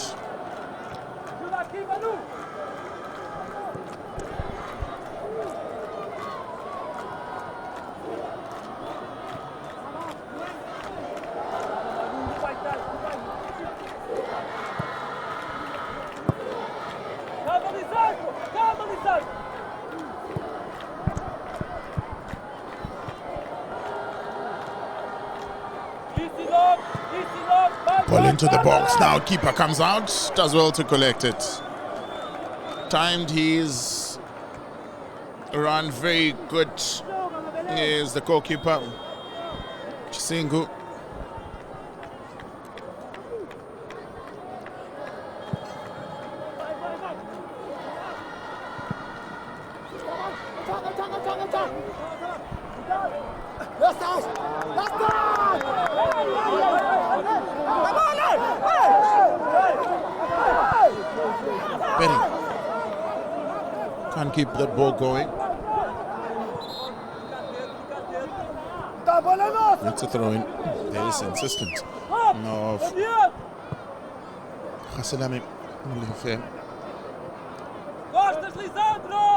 Ball into the box now. Keeper comes out, does well to collect it. Timed his run very good. Is the goalkeeper Chisingu. Can't keep that ball going. That's a throw in. There is insistent of Haselami.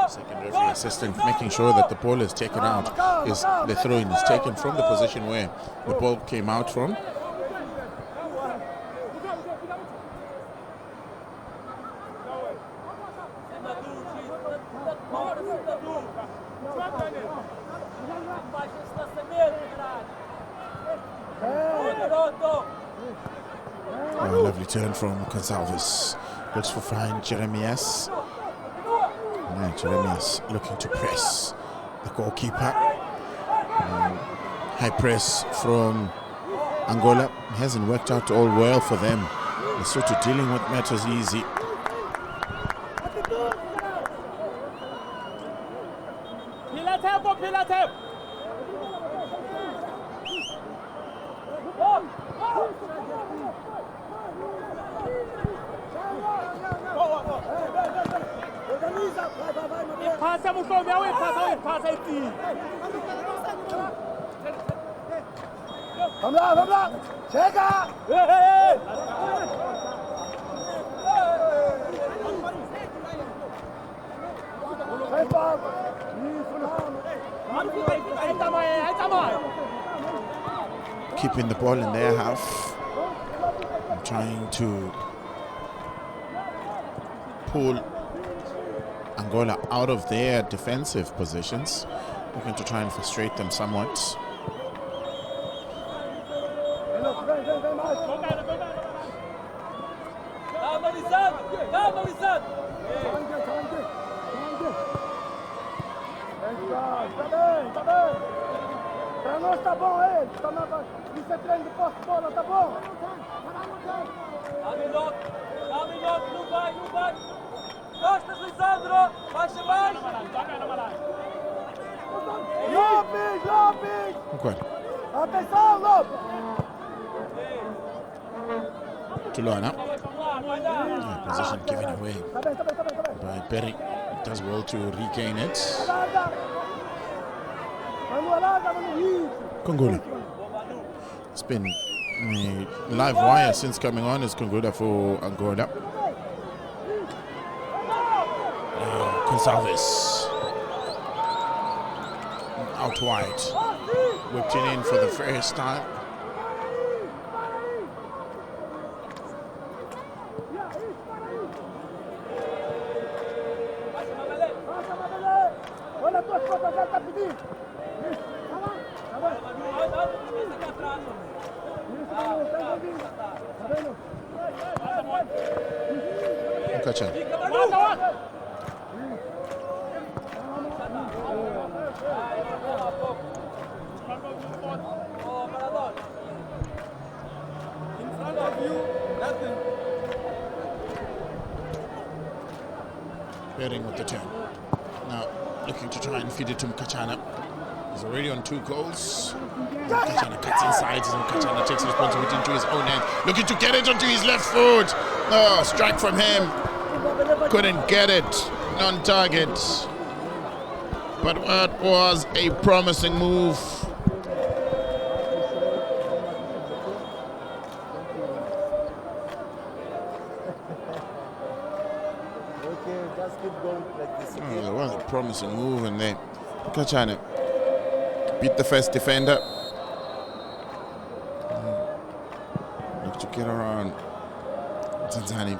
Second referee assistant making sure that the ball is taken out. The throw in is taken from the position where the ball came out from. Oh, lovely turn from Gonçalves. Looks for fine Jeremias. Yeah, Jeremias looking to press the goalkeeper. High press from Angola hasn't worked out all well for them. Lesotho dealing with matters easy. Vamos lá, chega! Keeping the ball in their half, trying to pull Angola out of their defensive positions, looking to try and frustrate them somewhat. Tá bem. Pra nós tá bom, ele. Isso é treino de posse de bola, tá bom? Não vai. Costas, Lisandro. Baixa mais. Lopes! Okay. Atenção, Lopes! Tulana. Position given away by Perry. Does well to regain it. Kongula. It's been a live wire since coming on. Is Kongula for Angola. Gonçalves. Out wide. Whipped it in for the first time. Pairing with the turn. Now looking to try and feed it to Mkachana. He's already on 2 goals. Mkachana cuts inside and Mkachana takes responsibility into his own hand. Looking to get it onto his left foot. Oh, strike from him. Couldn't get it. Non-target. But what was a promising move. Okay, just keep going like this. Oh, it was a promising move, and then Kachane beat the first defender. Look to get around. Tanzani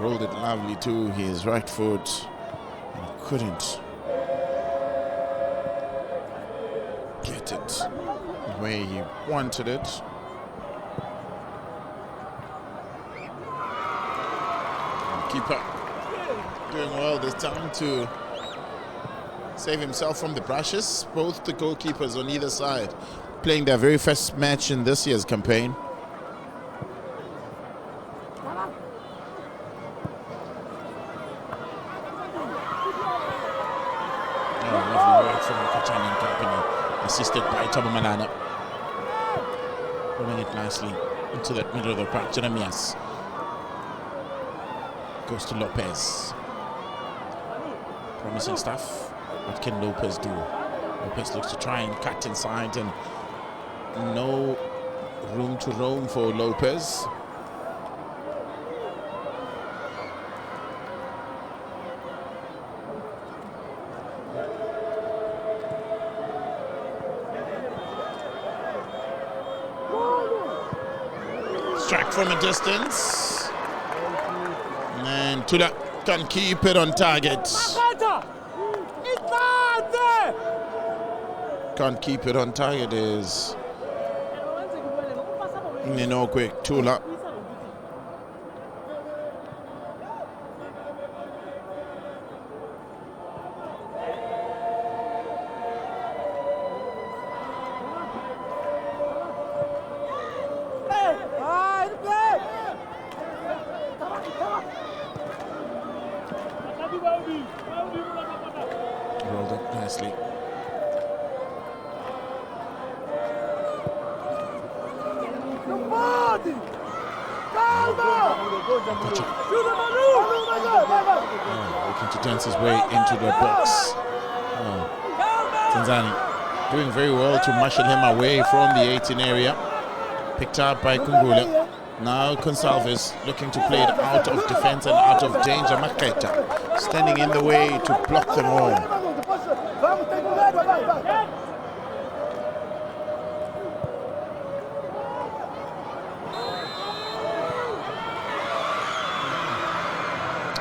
rolled it lovely to his right foot and couldn't get it the way he wanted it. Keeper doing well this time to save himself from the brushes. Both the goalkeepers on either side playing their very first match in this year's campaign. Assisted by Tabamanana. Rolling it nicely into the middle of the park. Jeremias goes to Lopez. Promising stuff. What can Lopez do? Lopez looks to try and cut inside, and no room to roam for Lopez. Strike from a distance, and Tula can keep it on target. Can't keep it on target is Ninokwe Tula. Rolled up nicely. Looking to dance his way into the box. Tanzani doing very well to marshal him away from the 18 area. Picked up by Kungula. Now Consalves looking to play it out of defense and out of danger. Maketa standing in the way to block them all.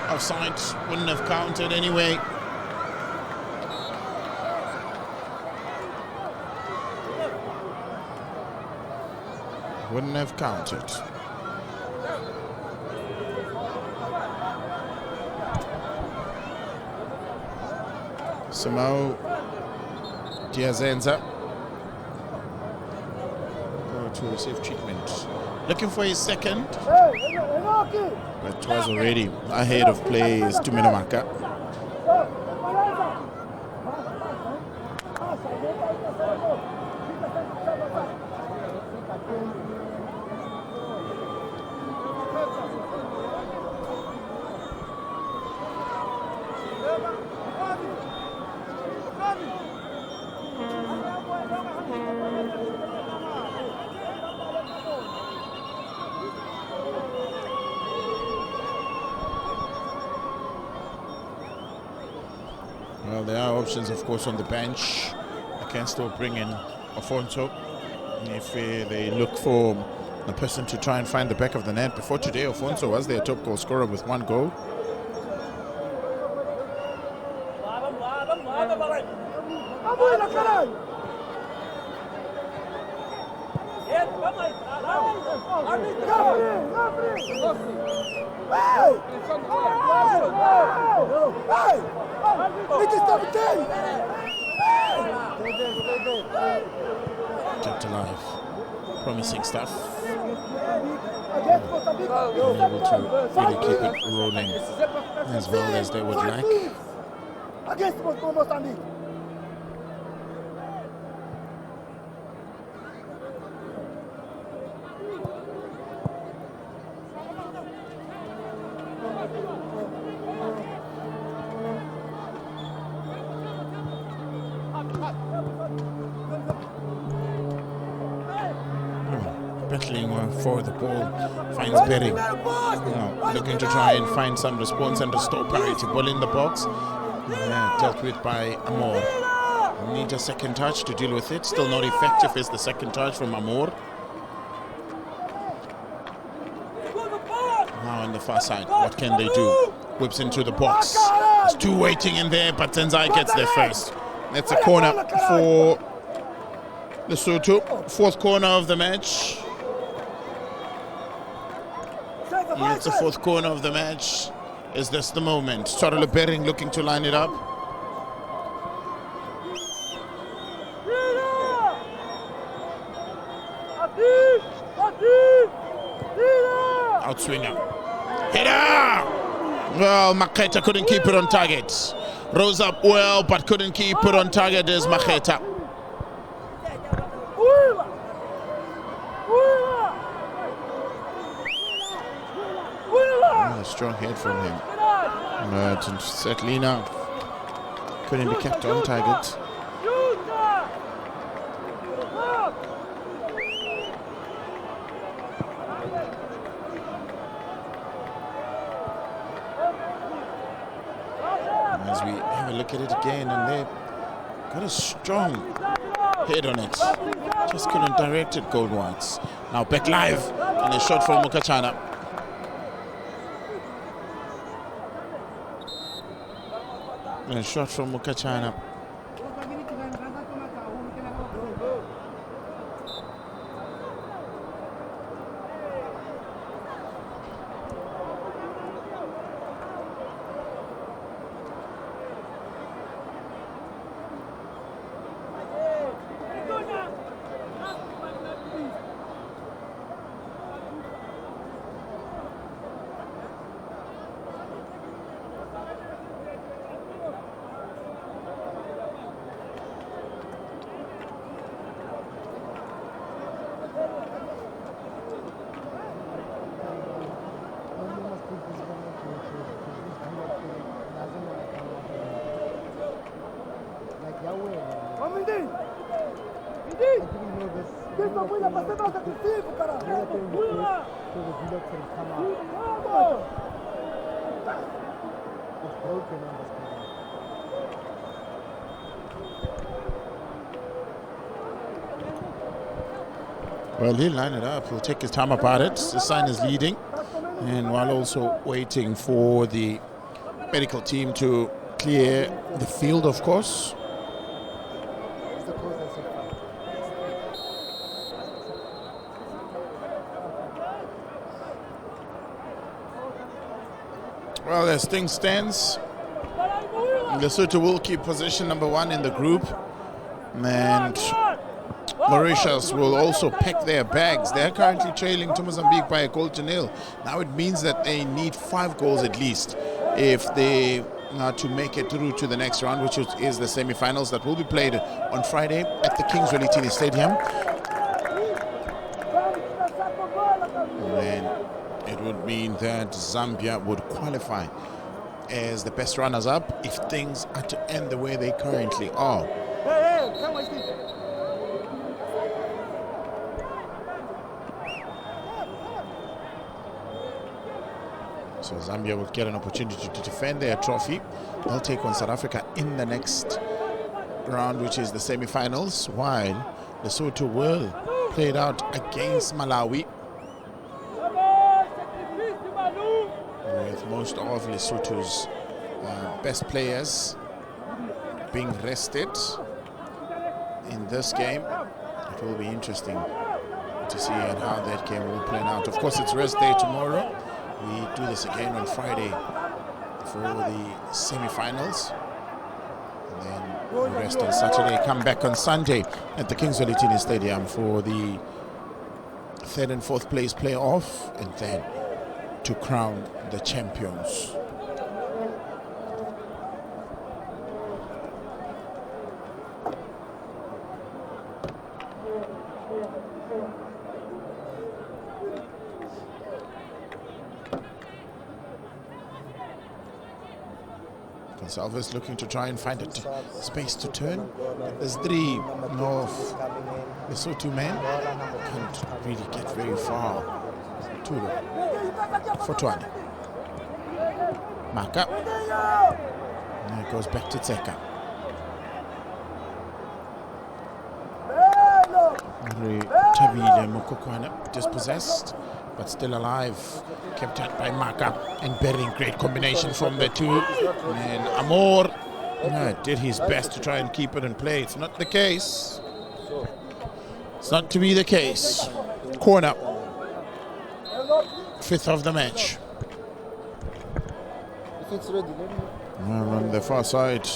Offside wouldn't have counted anyway. Wouldn't have counted. Samo Diazenza go to receive treatment. Looking for his second, but was already ahead of plays to Minomaka. Well, there are options, of course, on the bench. They can still bring in Afonso if they look for a person to try and find the back of the net. Before today, Afonso was their top goal scorer with 1 goal. Kept alive. Promising stuff. Able to really keep it rolling as well as they would like. battling for the ball. Finds Berry. Now looking to try and find some response and restore parity. Ball in the box. Dealt with by Amor. Need a second touch to deal with it. Still not effective is the second touch from Amor. Now on the far side, what can they do? Whips into the box. There's two waiting in there, but Tenzai gets there first. That's a corner for Lesotho. Fourth corner of the match. It's the fourth corner of the match. Is this the moment? Charlo Bering looking to line it up. Outswinger. Header! Well, Maketa couldn't keep it on target. Rose up well, but couldn't keep it on target as Maketa. A strong head from him. But Setlina couldn't be kept on target. As we have a look at it again, and they got a strong head on it. Just couldn't direct it goal once. Now back live, and a shot from Mukachana. And a shot from Mukachana. Well, he'll line it up. He'll take his time about it. The sign is leading. And while also waiting for the medical team to clear the field, of course. Well, as things stands, Lesotho will keep position number 1 in the group. And Mauritius will also pack their bags. They're currently trailing to Mozambique by a goal to nil. Now it means that they need 5 goals at least if they are to make it through to the next round, which is the semi-finals that will be played on Friday at the Kings Welitini Stadium. And it would mean that Zambia would qualify as the best runners-up if things are to end the way they currently are. So Zambia will get an opportunity to defend their trophy. They'll take on South Africa in the next round, which is the semi-finals, while Lesotho will play it out against Malawi, with most of Lesotho's best players being rested in this game. It will be interesting to see how that game will play out. Of course, it's rest day tomorrow. We do this again on Friday for the semi-finals. And then we rest on Saturday, come back on Sunday at the Kings Welitini Stadium for the 3rd and 4th place playoff, and then to crown the champions. Gonsalves looking to try and find a space to turn. But there's 3 of Lesotho men. Can't really get very far. Tulo. Fotwane. Maka. And it goes back to Tseka. Tabile Mokokwana dispossessed, but still alive. Kept out by Maka and Bering. Great combination from the 2. And Amor did his best to try and keep it in play. It's not the case. It's not to be the case. Corner. 5th of the match. Well, on the far side,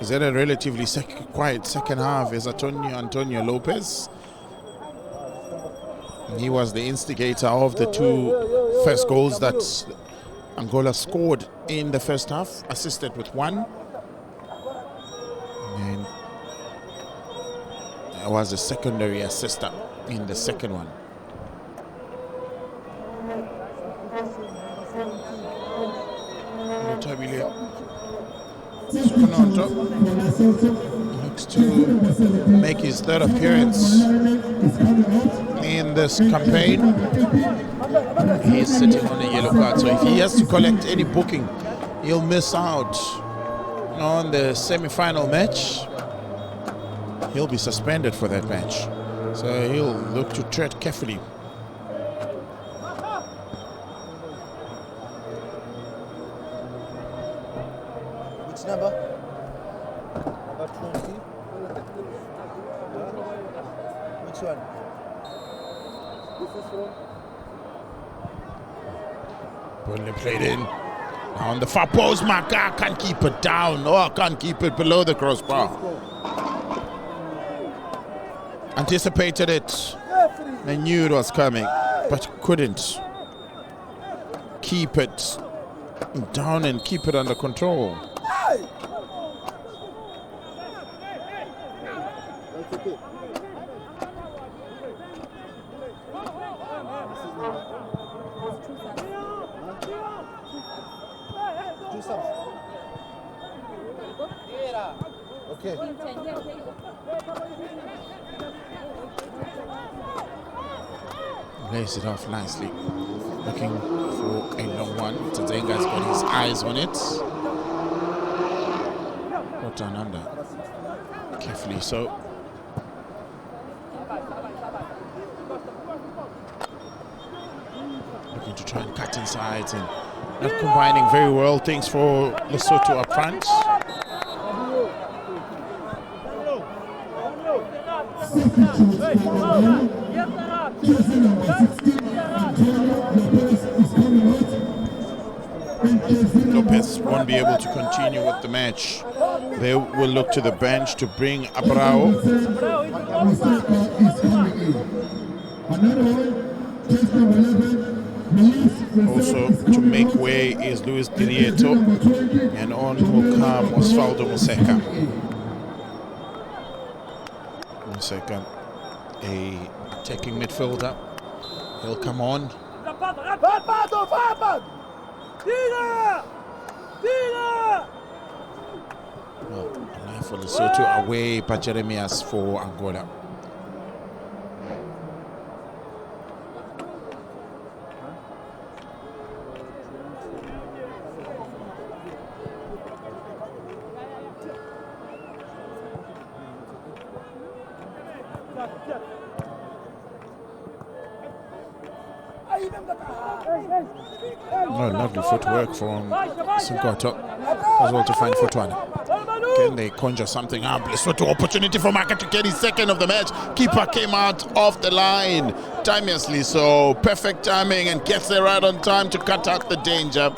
is that a relatively quiet second half is Antonio Lopez. He was the instigator of the 2 first goals that Angola scored in the first half, assisted with 1. And there was a secondary assist in the second one. Looks to make his 3rd appearance in this campaign. He's sitting on a yellow card, so if he has to collect any booking, he'll miss out on the semi-final match. He'll be suspended for that match, so he'll look to tread carefully. Which number? Number 20. Which one? This is from. Burnley played in. Now on the far post, Maka can't keep it down. Oh, can't keep it below the crossbar. Anticipated it. They knew it was coming, but couldn't keep it down and keep it under control. Okay. Lays it off nicely. Looking for a long one. Tadzenga's got his eyes on it. Got down under. Carefully so. Looking to try and cut inside and not combining very well things for Lesotho up front. Lopez won't be able to continue with the match. They will look to the bench to bring Abrao. Also to make way is Luis Dirieto, and on will come Osvaldo Museka. Museka, a attacking midfielder. He'll come on. Well, alive for Lesotho, away by Jeremias for Angola. Oh, lovely footwork from Sinkoto. As well to find Fotwane. Can they conjure something up? Lesotho opportunity for Maka to get his 2nd of the match. Keeper came out off the line timelessly, so perfect timing, and gets there right on time to cut out the danger.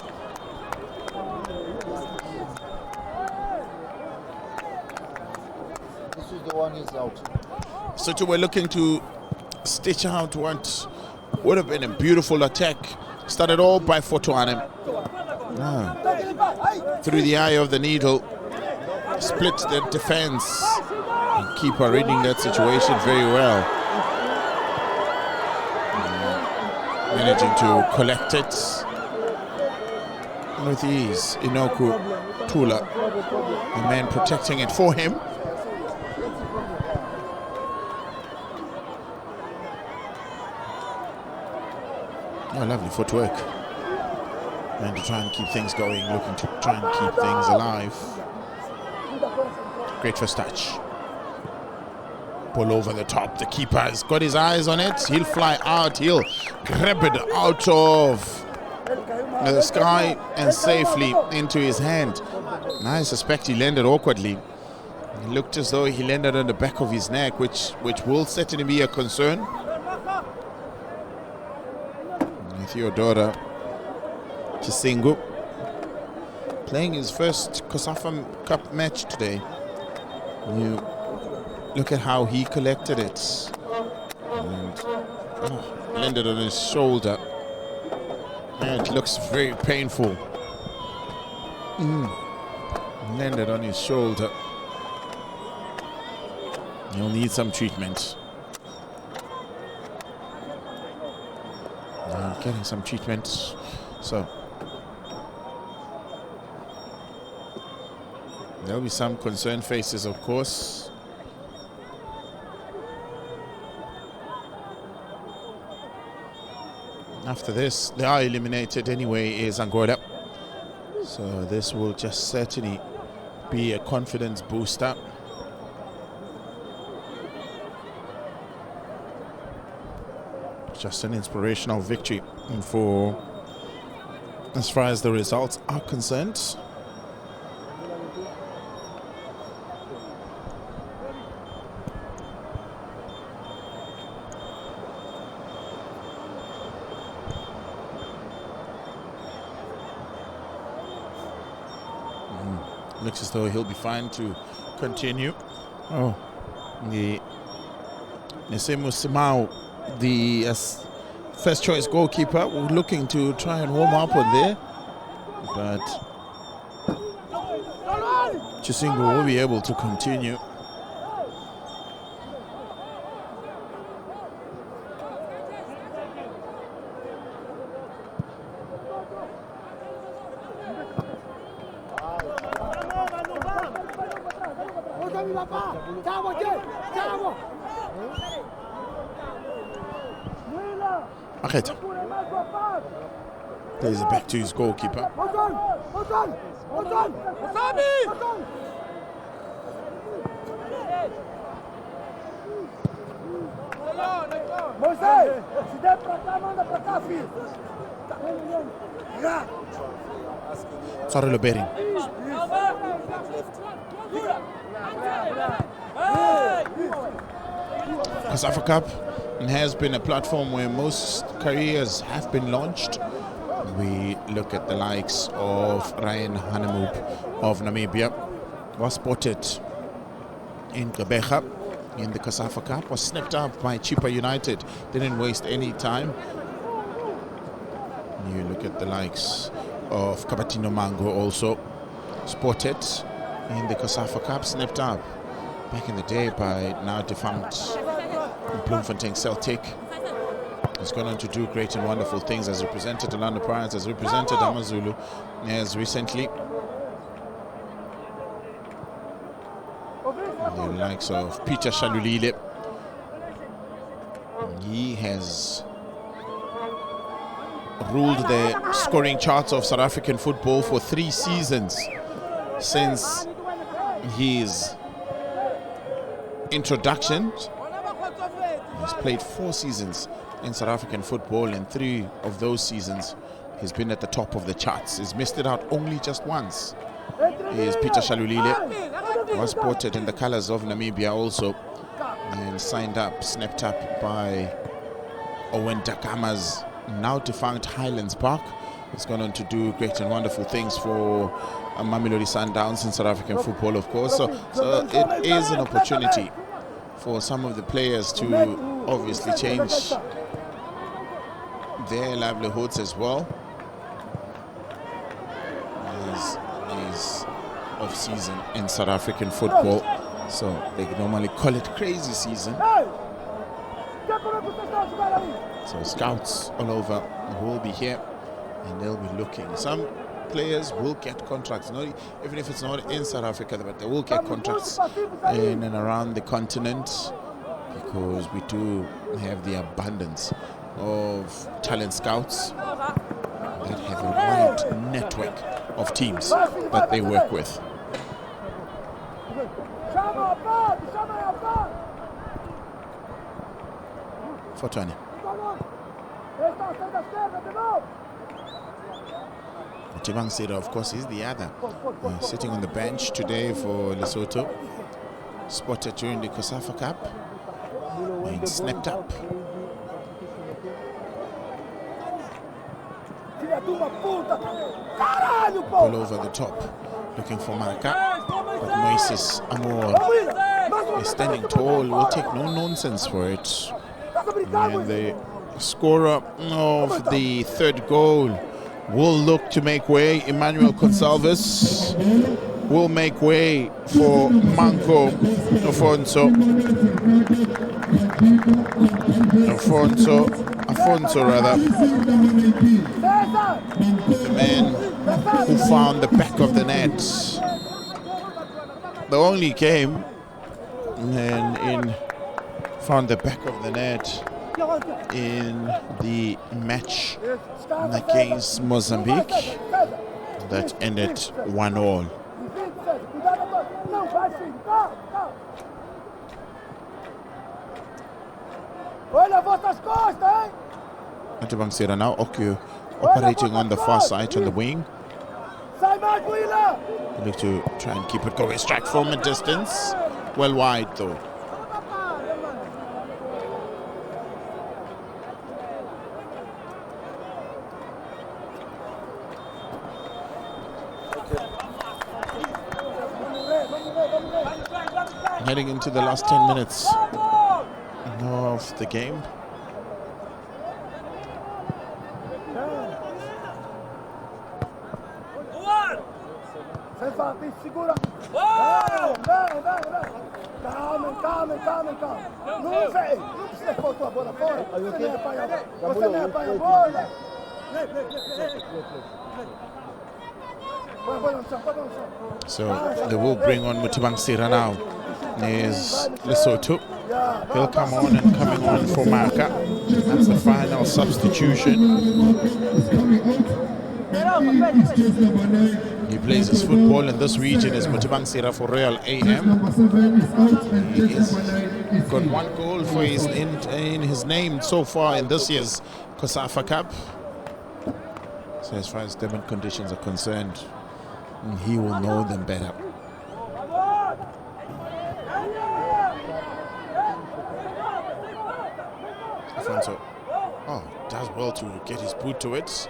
This is the one he's out. Lesotho were looking to stitch out what would have been a beautiful attack. Started all by Fotwane. Through the eye of the needle. Split the defense. And keeper reading that situation very well. Managing to collect it with ease. Inoku Tula, the man protecting it for him. Oh, lovely footwork. And to try and keep things going, looking to try and keep things alive. Great first touch. Pull over the top. The keeper has got his eyes on it. He'll fly out. He'll grab it out of the sky and safely into his hand. I suspect he landed awkwardly. It looked as though he landed on the back of his neck, which will certainly be a concern. Theodora Chisingu playing his first COSAFA Cup match today. You look at how he collected it and landed on his shoulder. And it looks very painful. Landed on his shoulder. He'll need some treatment. Getting some treatment. So there'll be some concerned faces, of course. After this, they are eliminated anyway, is Angola. So this will just certainly be a confidence booster. Just an inspirational victory for as far as the results are concerned. Looks as though he'll be fine to continue. Oh, the Nesemu Simao, the first choice goalkeeper, we're looking to try and warm up on there, but Chisingu will be able to continue. Aketa plays it back to his goalkeeper. Sorry, Bering. COSAFA Cup has been a platform where most careers have been launched. We look at the likes of Ryan Hanemoop of Namibia, was spotted in Gqeberha in the COSAFA Cup, was snapped up by Chippa United, didn't waste any time. You look at the likes of Kabatino Mango, also spotted in the COSAFA Cup, snapped up back in the day by now defunct Bloemfontein Celtic. He's gone on to do great and wonderful things, has represented Orlando Pirates, has represented Amazulu as recently. The likes of Peter Shalulile. He has ruled the scoring charts of South African football for 3 seasons since his introduction. He's played 4 seasons in South African football, and 3 of those seasons he's been at the top of the charts. He's missed it out only just once. He is Peter Shalulile, was spotted in the colours of Namibia also, and signed up, snapped up by Owen Takama's now defunct Highlands Park. He's gone on to do great and wonderful things for Mamelodi Sundowns in South African football, of course. So it is an opportunity for some of the players to obviously change their livelihoods as well as off-season in South African football. So they normally call it crazy season. So scouts all over will be here, and they'll be looking. Some players will get contracts, even if it's not in South Africa, but they will get contracts in and around the continent, because we do have the abundance of talent scouts that have a wide network of teams that they work with. For 20. Motivangsira, of course, is the other. Sitting on the bench today for Lesotho. Spotted during the COSAFA Cup. And snapped up. All over the top. Looking for Marca. But Moises Amor is standing tall. Will take no nonsense for it. And the scorer of the third goal will look to make way. Emmanuel Gonsalves will make way for Manco Afonso rather. The man who found the back of the net. The only came and found the back of the net in the match against Mozambique that ended 1-1. Motivangsira now operating on the far side on the wing. They look to try and keep it going. Strike from a distance. Well wide though. Heading into the last 10 minutes of the game. So they will bring on Motivangsira now. Is Lesotho. He'll come on and coming on for Marca. That's the final substitution. He plays his football in this region as Motivangsira for Royal AM. He's got 1 goal for in his name so far in this year's COSAFA Cup. So as far as Durban conditions are concerned, he will know them better. Afonso, does well to get his boot to it.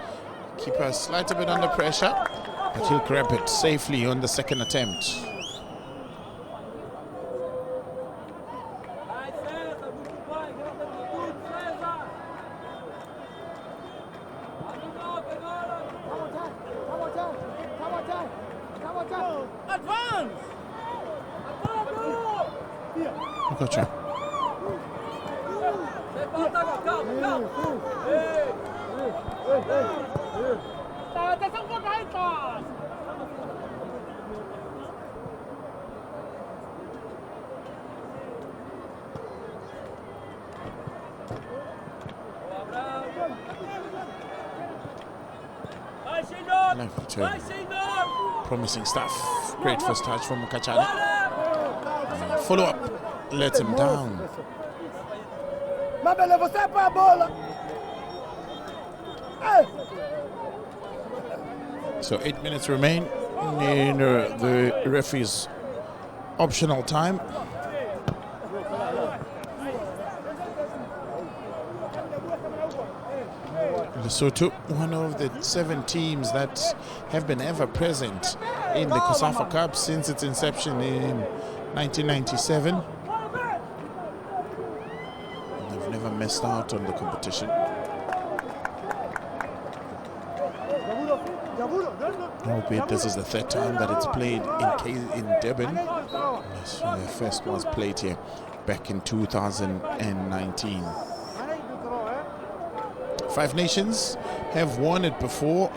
Keeper slight a bit under pressure, but he'll grab it safely on the second attempt. Gotcha. Promising stuff. Great first touch from Mkachana. Follow up. Let him down. So 8 minutes remain in the referee's optional time. Lesotho, one of the 7 teams that have been ever present in the COSAFA Cup since its inception in 1997. They've never missed out on the competition. Albeit this is the 3rd time that it's played in Durban. So the first was played here back in 2019. 5 nations have won it before.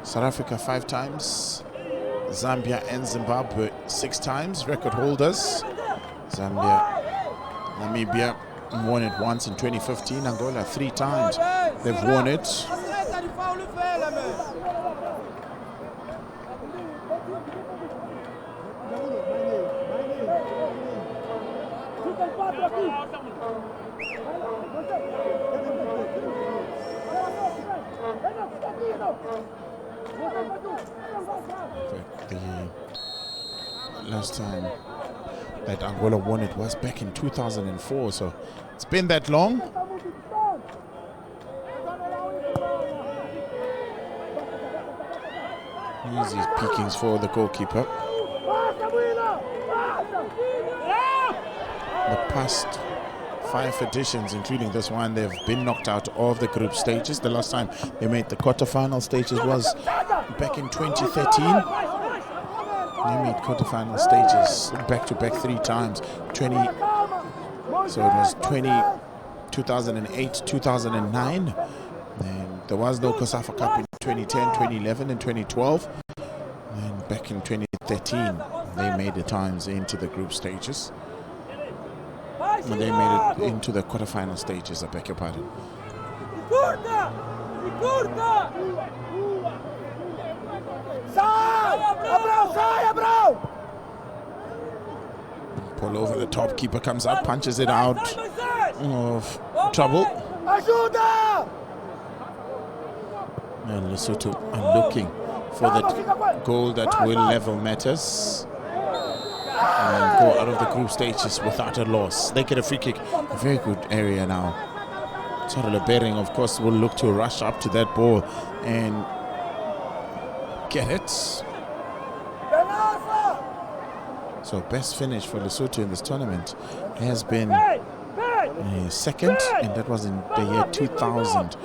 South Africa 5 times. Zambia and Zimbabwe 6 times. Record holders. Namibia won it once in 2015. Angola 3 times. They've won it. The last time that Angola won it was back in 2004, so it's been that long. Easy pickings for the goalkeeper. The past 5 editions, including this one, they've been knocked out of the group stages. The last time they made the quarterfinal stages was back in 2013. They made quarterfinal stages back-to-back 3 times. So it was 2008, 2009. And there was no COSAFA Cup in 2010, 2011, and 2012. And back in 2013, they made the times into the group stages. When they made it into the quarterfinal stages, I beg your pardon. Pull over the top, keeper comes out, punches it out of trouble. And Lesotho are looking for that goal that will level matters and go out of the group stages without a loss. They get a free kick, a very good area now. Charles Bering, of course, will look to rush up to that ball and get it. So best finish for Lesotho in this tournament has been second, and that was in the year 2000.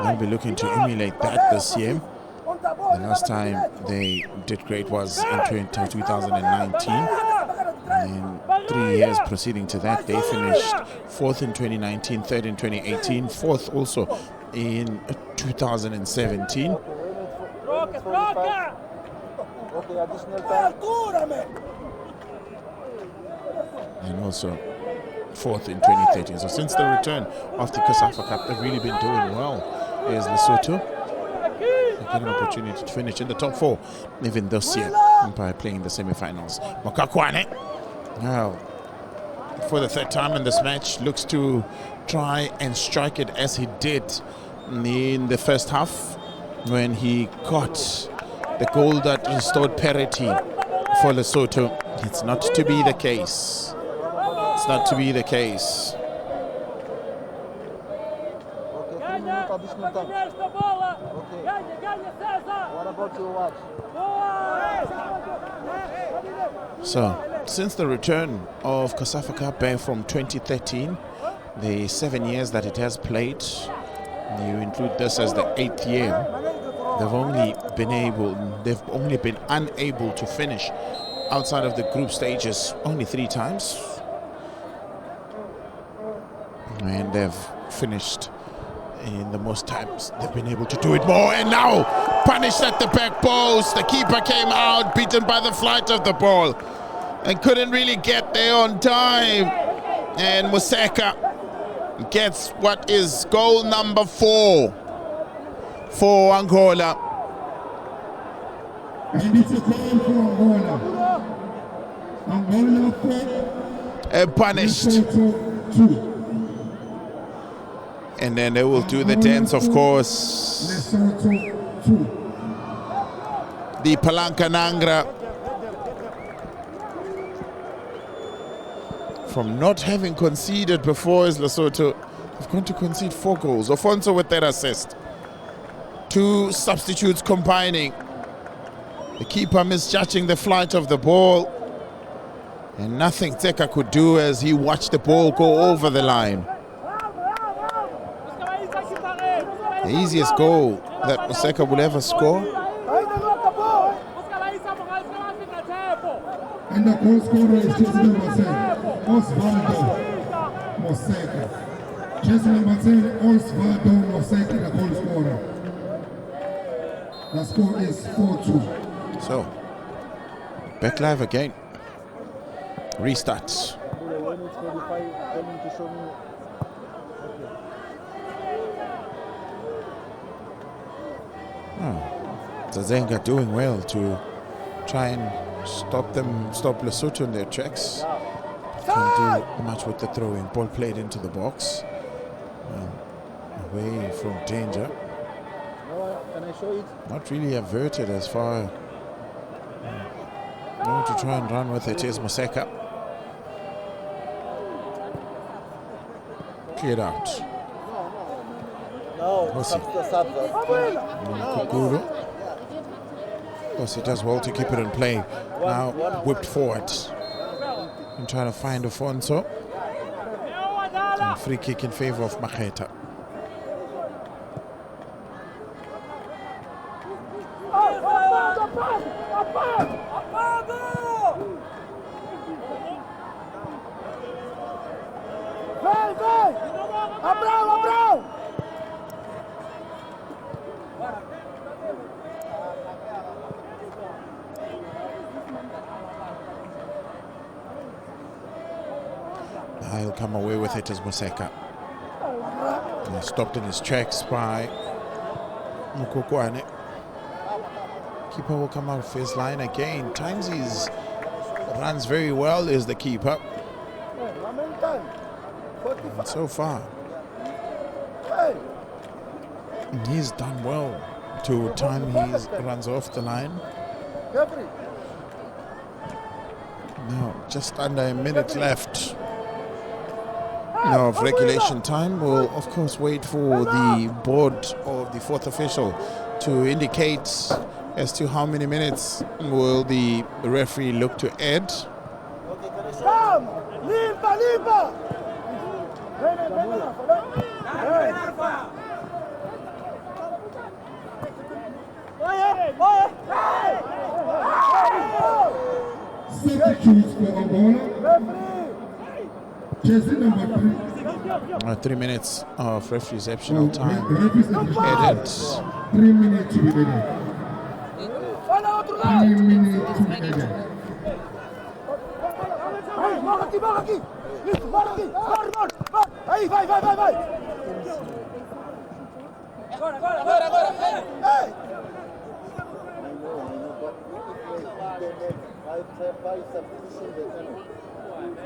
They'll be looking to emulate that this year. The last time they did great was in 2019. And 3 years preceding to that, they finished 4th in 2019, 3rd in 2018, 4th also in 2017. And also 4th in 2013. So since the return of the COSAFA Cup, they've really been doing well. Here's Lesotho. They get an opportunity to finish in the top 4 even this year by playing the semi-finals. Mokakwane, now for the 3rd time in this match, looks to try and strike it as he did in the first half when he got the goal that restored parity for Lesotho. It's not to be the case. It's not to be the case. So, since the return of COSAFA Cup from 2013, the 7 years that it has played, you include this as the 8th year, they've only been unable to finish outside of the group stages only 3 times. And they've finished in the most times they've been able to do it more, and now punished at the back post. The keeper came out, beaten by the flight of the ball, and couldn't really get there on time. And Museka gets what is goal number 4 for Angola. And it's a goal for Angola. Angola 4. Punished. Lesotho 2. And then they will do the dance, of course. Lesotho 2. The Palanca Nangra. From not having conceded before is Lesotho. They've going to concede 4 goals. Ofonso with that assist. 2 substitutes combining. The keeper misjudging the flight of the ball. And nothing Teka could do as he watched the ball go over the line. The easiest goal that Museka will ever score. And the goal scorer is jersey number 10, Osvaldo Museka. Jersey number 10, Osvaldo Museka, the goal scorer. The score is 4-2. So, back live again. Restart. When it's 45, tell him to show me. Zazenga doing well to try and stop Lesotho in their tracks. Can't do much with the throwing. Ball played into the box. Away from danger. Can I show it? Not really averted as far. No, to try and run with it is Moseka. Cleared out. No, Hosi. No. Hosi does well to keep it in play. Now whipped forward. And trying to find Afonso. And free kick in favor of Maheta. He'll come away with it as Moseka. Stopped in his tracks by Mukukwane. Keeper will come out of his line again. Times he runs very well is the keeper. And so far, he's done well to time he runs off the line. Now, just under a minute left of regulation time. We'll, of course, wait for the board of the fourth official to indicate as to how many minutes will the referee look to add. Substitutes for Angola. Jersey number 3. 3 minutes of referee exceptional time Added. 3 minutes to be added. 3 minutes to be added.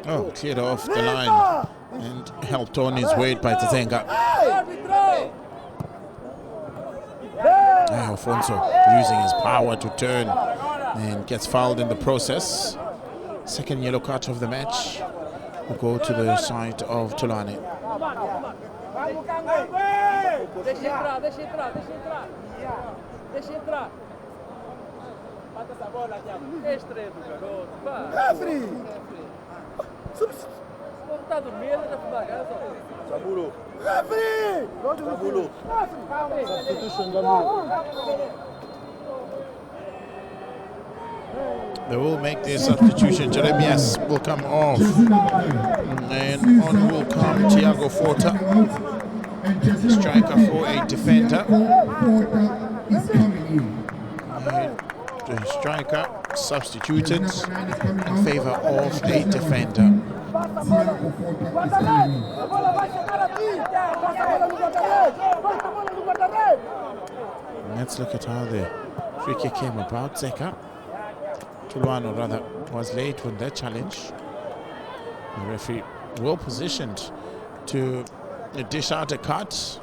Oh, cleared off the line and helped on his weight by Zazenga. Alfonso using his power to turn and gets fouled in the process. Second yellow card of the match will go to the side of Tulane. They will make their substitution. Jeremias will come off. And on will come Thiago Forta, striker for a defender. The striker substituted in favor of a defender. Let's look at how the free kick came about. Zeka Tulwano rather was late with that challenge. The referee well positioned to dish out a cut.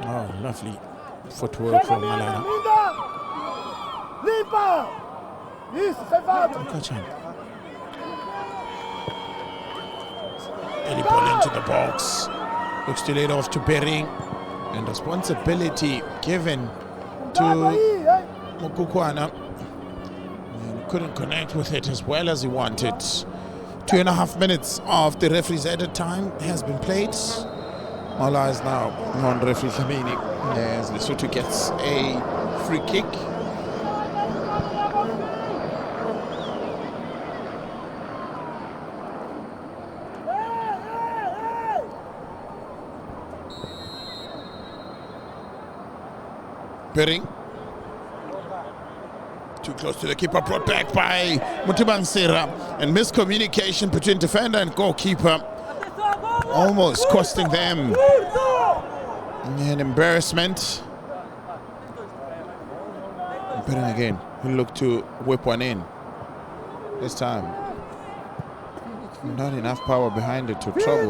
Oh, lovely footwork from Malala. Kachan. Early ball into the box. Looks to lead off to Bering. And responsibility given to Mukukwana. And couldn't connect with it as well as he wanted. 2.5 minutes of the referee's added time has been played. All eyes now on referee Thamini as Lesotho gets a free kick. Bering. Too close to the keeper, brought back by Mutibansira, and miscommunication between defender and goalkeeper almost costing them an embarrassment. Bering again, he looked to whip one in. This time, not enough power behind it to trouble.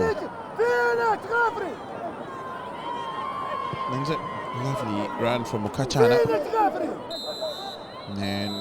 There's a lovely run from Mukachana. And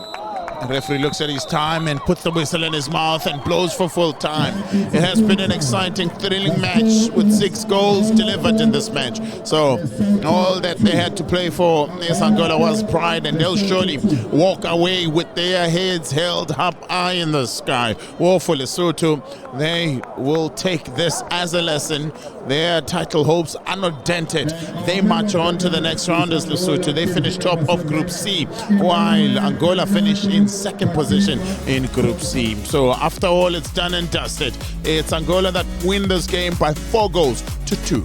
the referee looks at his time and puts the whistle in his mouth and blows for full time. It has been an exciting, thrilling match with 6 goals delivered in this match. So all that they had to play for is Angola was pride, and they'll surely walk away with their heads held up high in the sky. War for Lesotho, they will take this as a lesson. Their title hopes are not dented. They march on to the next round as Lesotho. They finish top of Group C, while Angola finish in second position in Group C. So after all it's done and dusted, it's Angola that win this game by 4 goals to 2.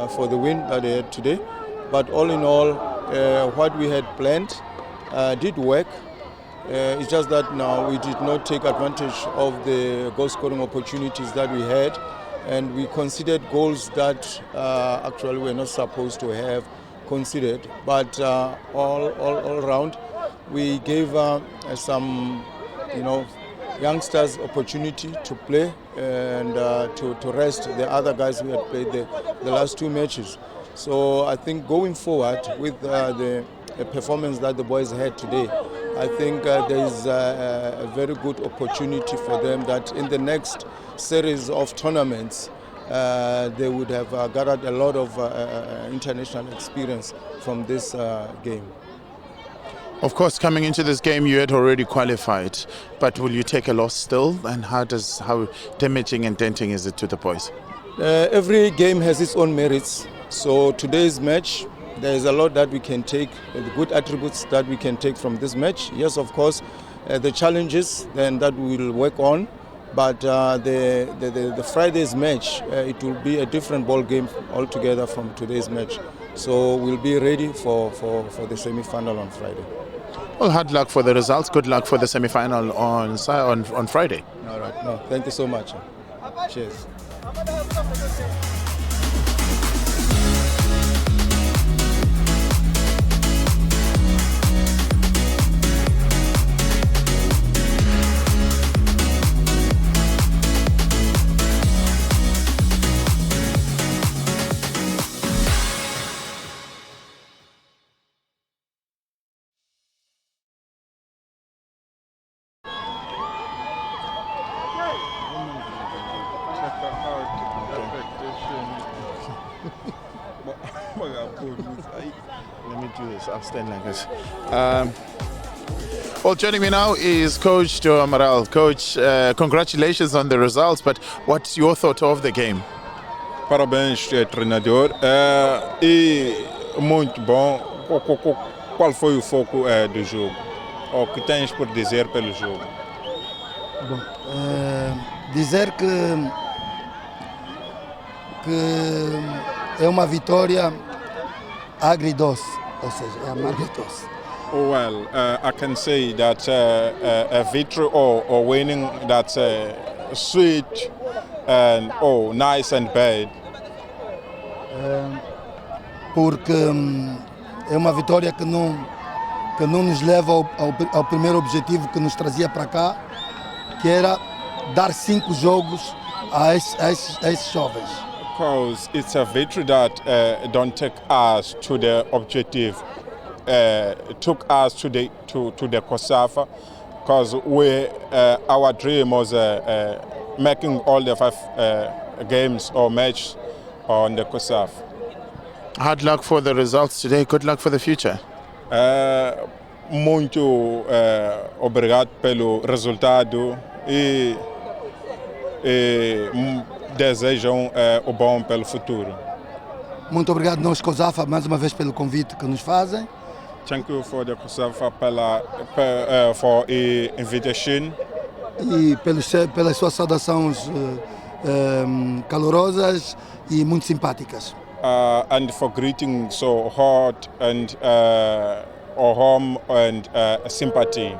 for the win that they had today. But all in all, what we had planned did work. It's just that now we did not take advantage of the goal-scoring opportunities that we had, and we conceded goals that actually we're not supposed to have conceded. But all around, we gave some, youngsters opportunity to play and to rest the other guys who had played the last 2 matches. So I think going forward with the performance that the boys had today, I think there is a very good opportunity for them that in the next series of tournaments they would have gathered a lot of international experience from this game. Of course, coming into this game, you had already qualified, but will you take a loss still? And how damaging and denting is it to the boys? Every game has its own merits. So today's match, there is a lot that we can take, the good attributes that we can take from this match. Yes, of course, the challenges then that we will work on, but the Friday's match, it will be a different ball game altogether from today's match. So we'll be ready for the semi-final on Friday. Well, hard luck for the results. Good luck for the semi-final on Friday. All right. No, thank you so much. Cheers. Let me do this. I'll stand like this. Well, joining me now is Coach Joe Amaral. Coach, congratulations on the results, but what's your thought of the game? Parabéns, treinador. E muito bom. Qual foi o foco do jogo? O que tens por dizer pelo jogo? Bom, dizer que é uma vitória agridoce, ou seja, é amarga-doce. Well, I can say that a victory or winning that's sweet and nice and bad. Porque é uma vitória que não nos leva ao primeiro objetivo que nos trazia para cá, que era dar 5 jogos a esses jovens. Because it's a victory that don't take us to the objective. Took us to the COSAFA, because our dream was making all the 5 games or matches on the COSAFA. Hard luck for the results today. Good luck for the future. Muito obrigado pelo resultado e desejam o bom pelo futuro. Muito obrigado nós COSAFA mais uma vez pelo convite que nos fazem. Thank you for the COSAFA for the invitation. E pelas suas saudações calorosas e muito simpáticas. And for greeting so hot and warm and sympathy.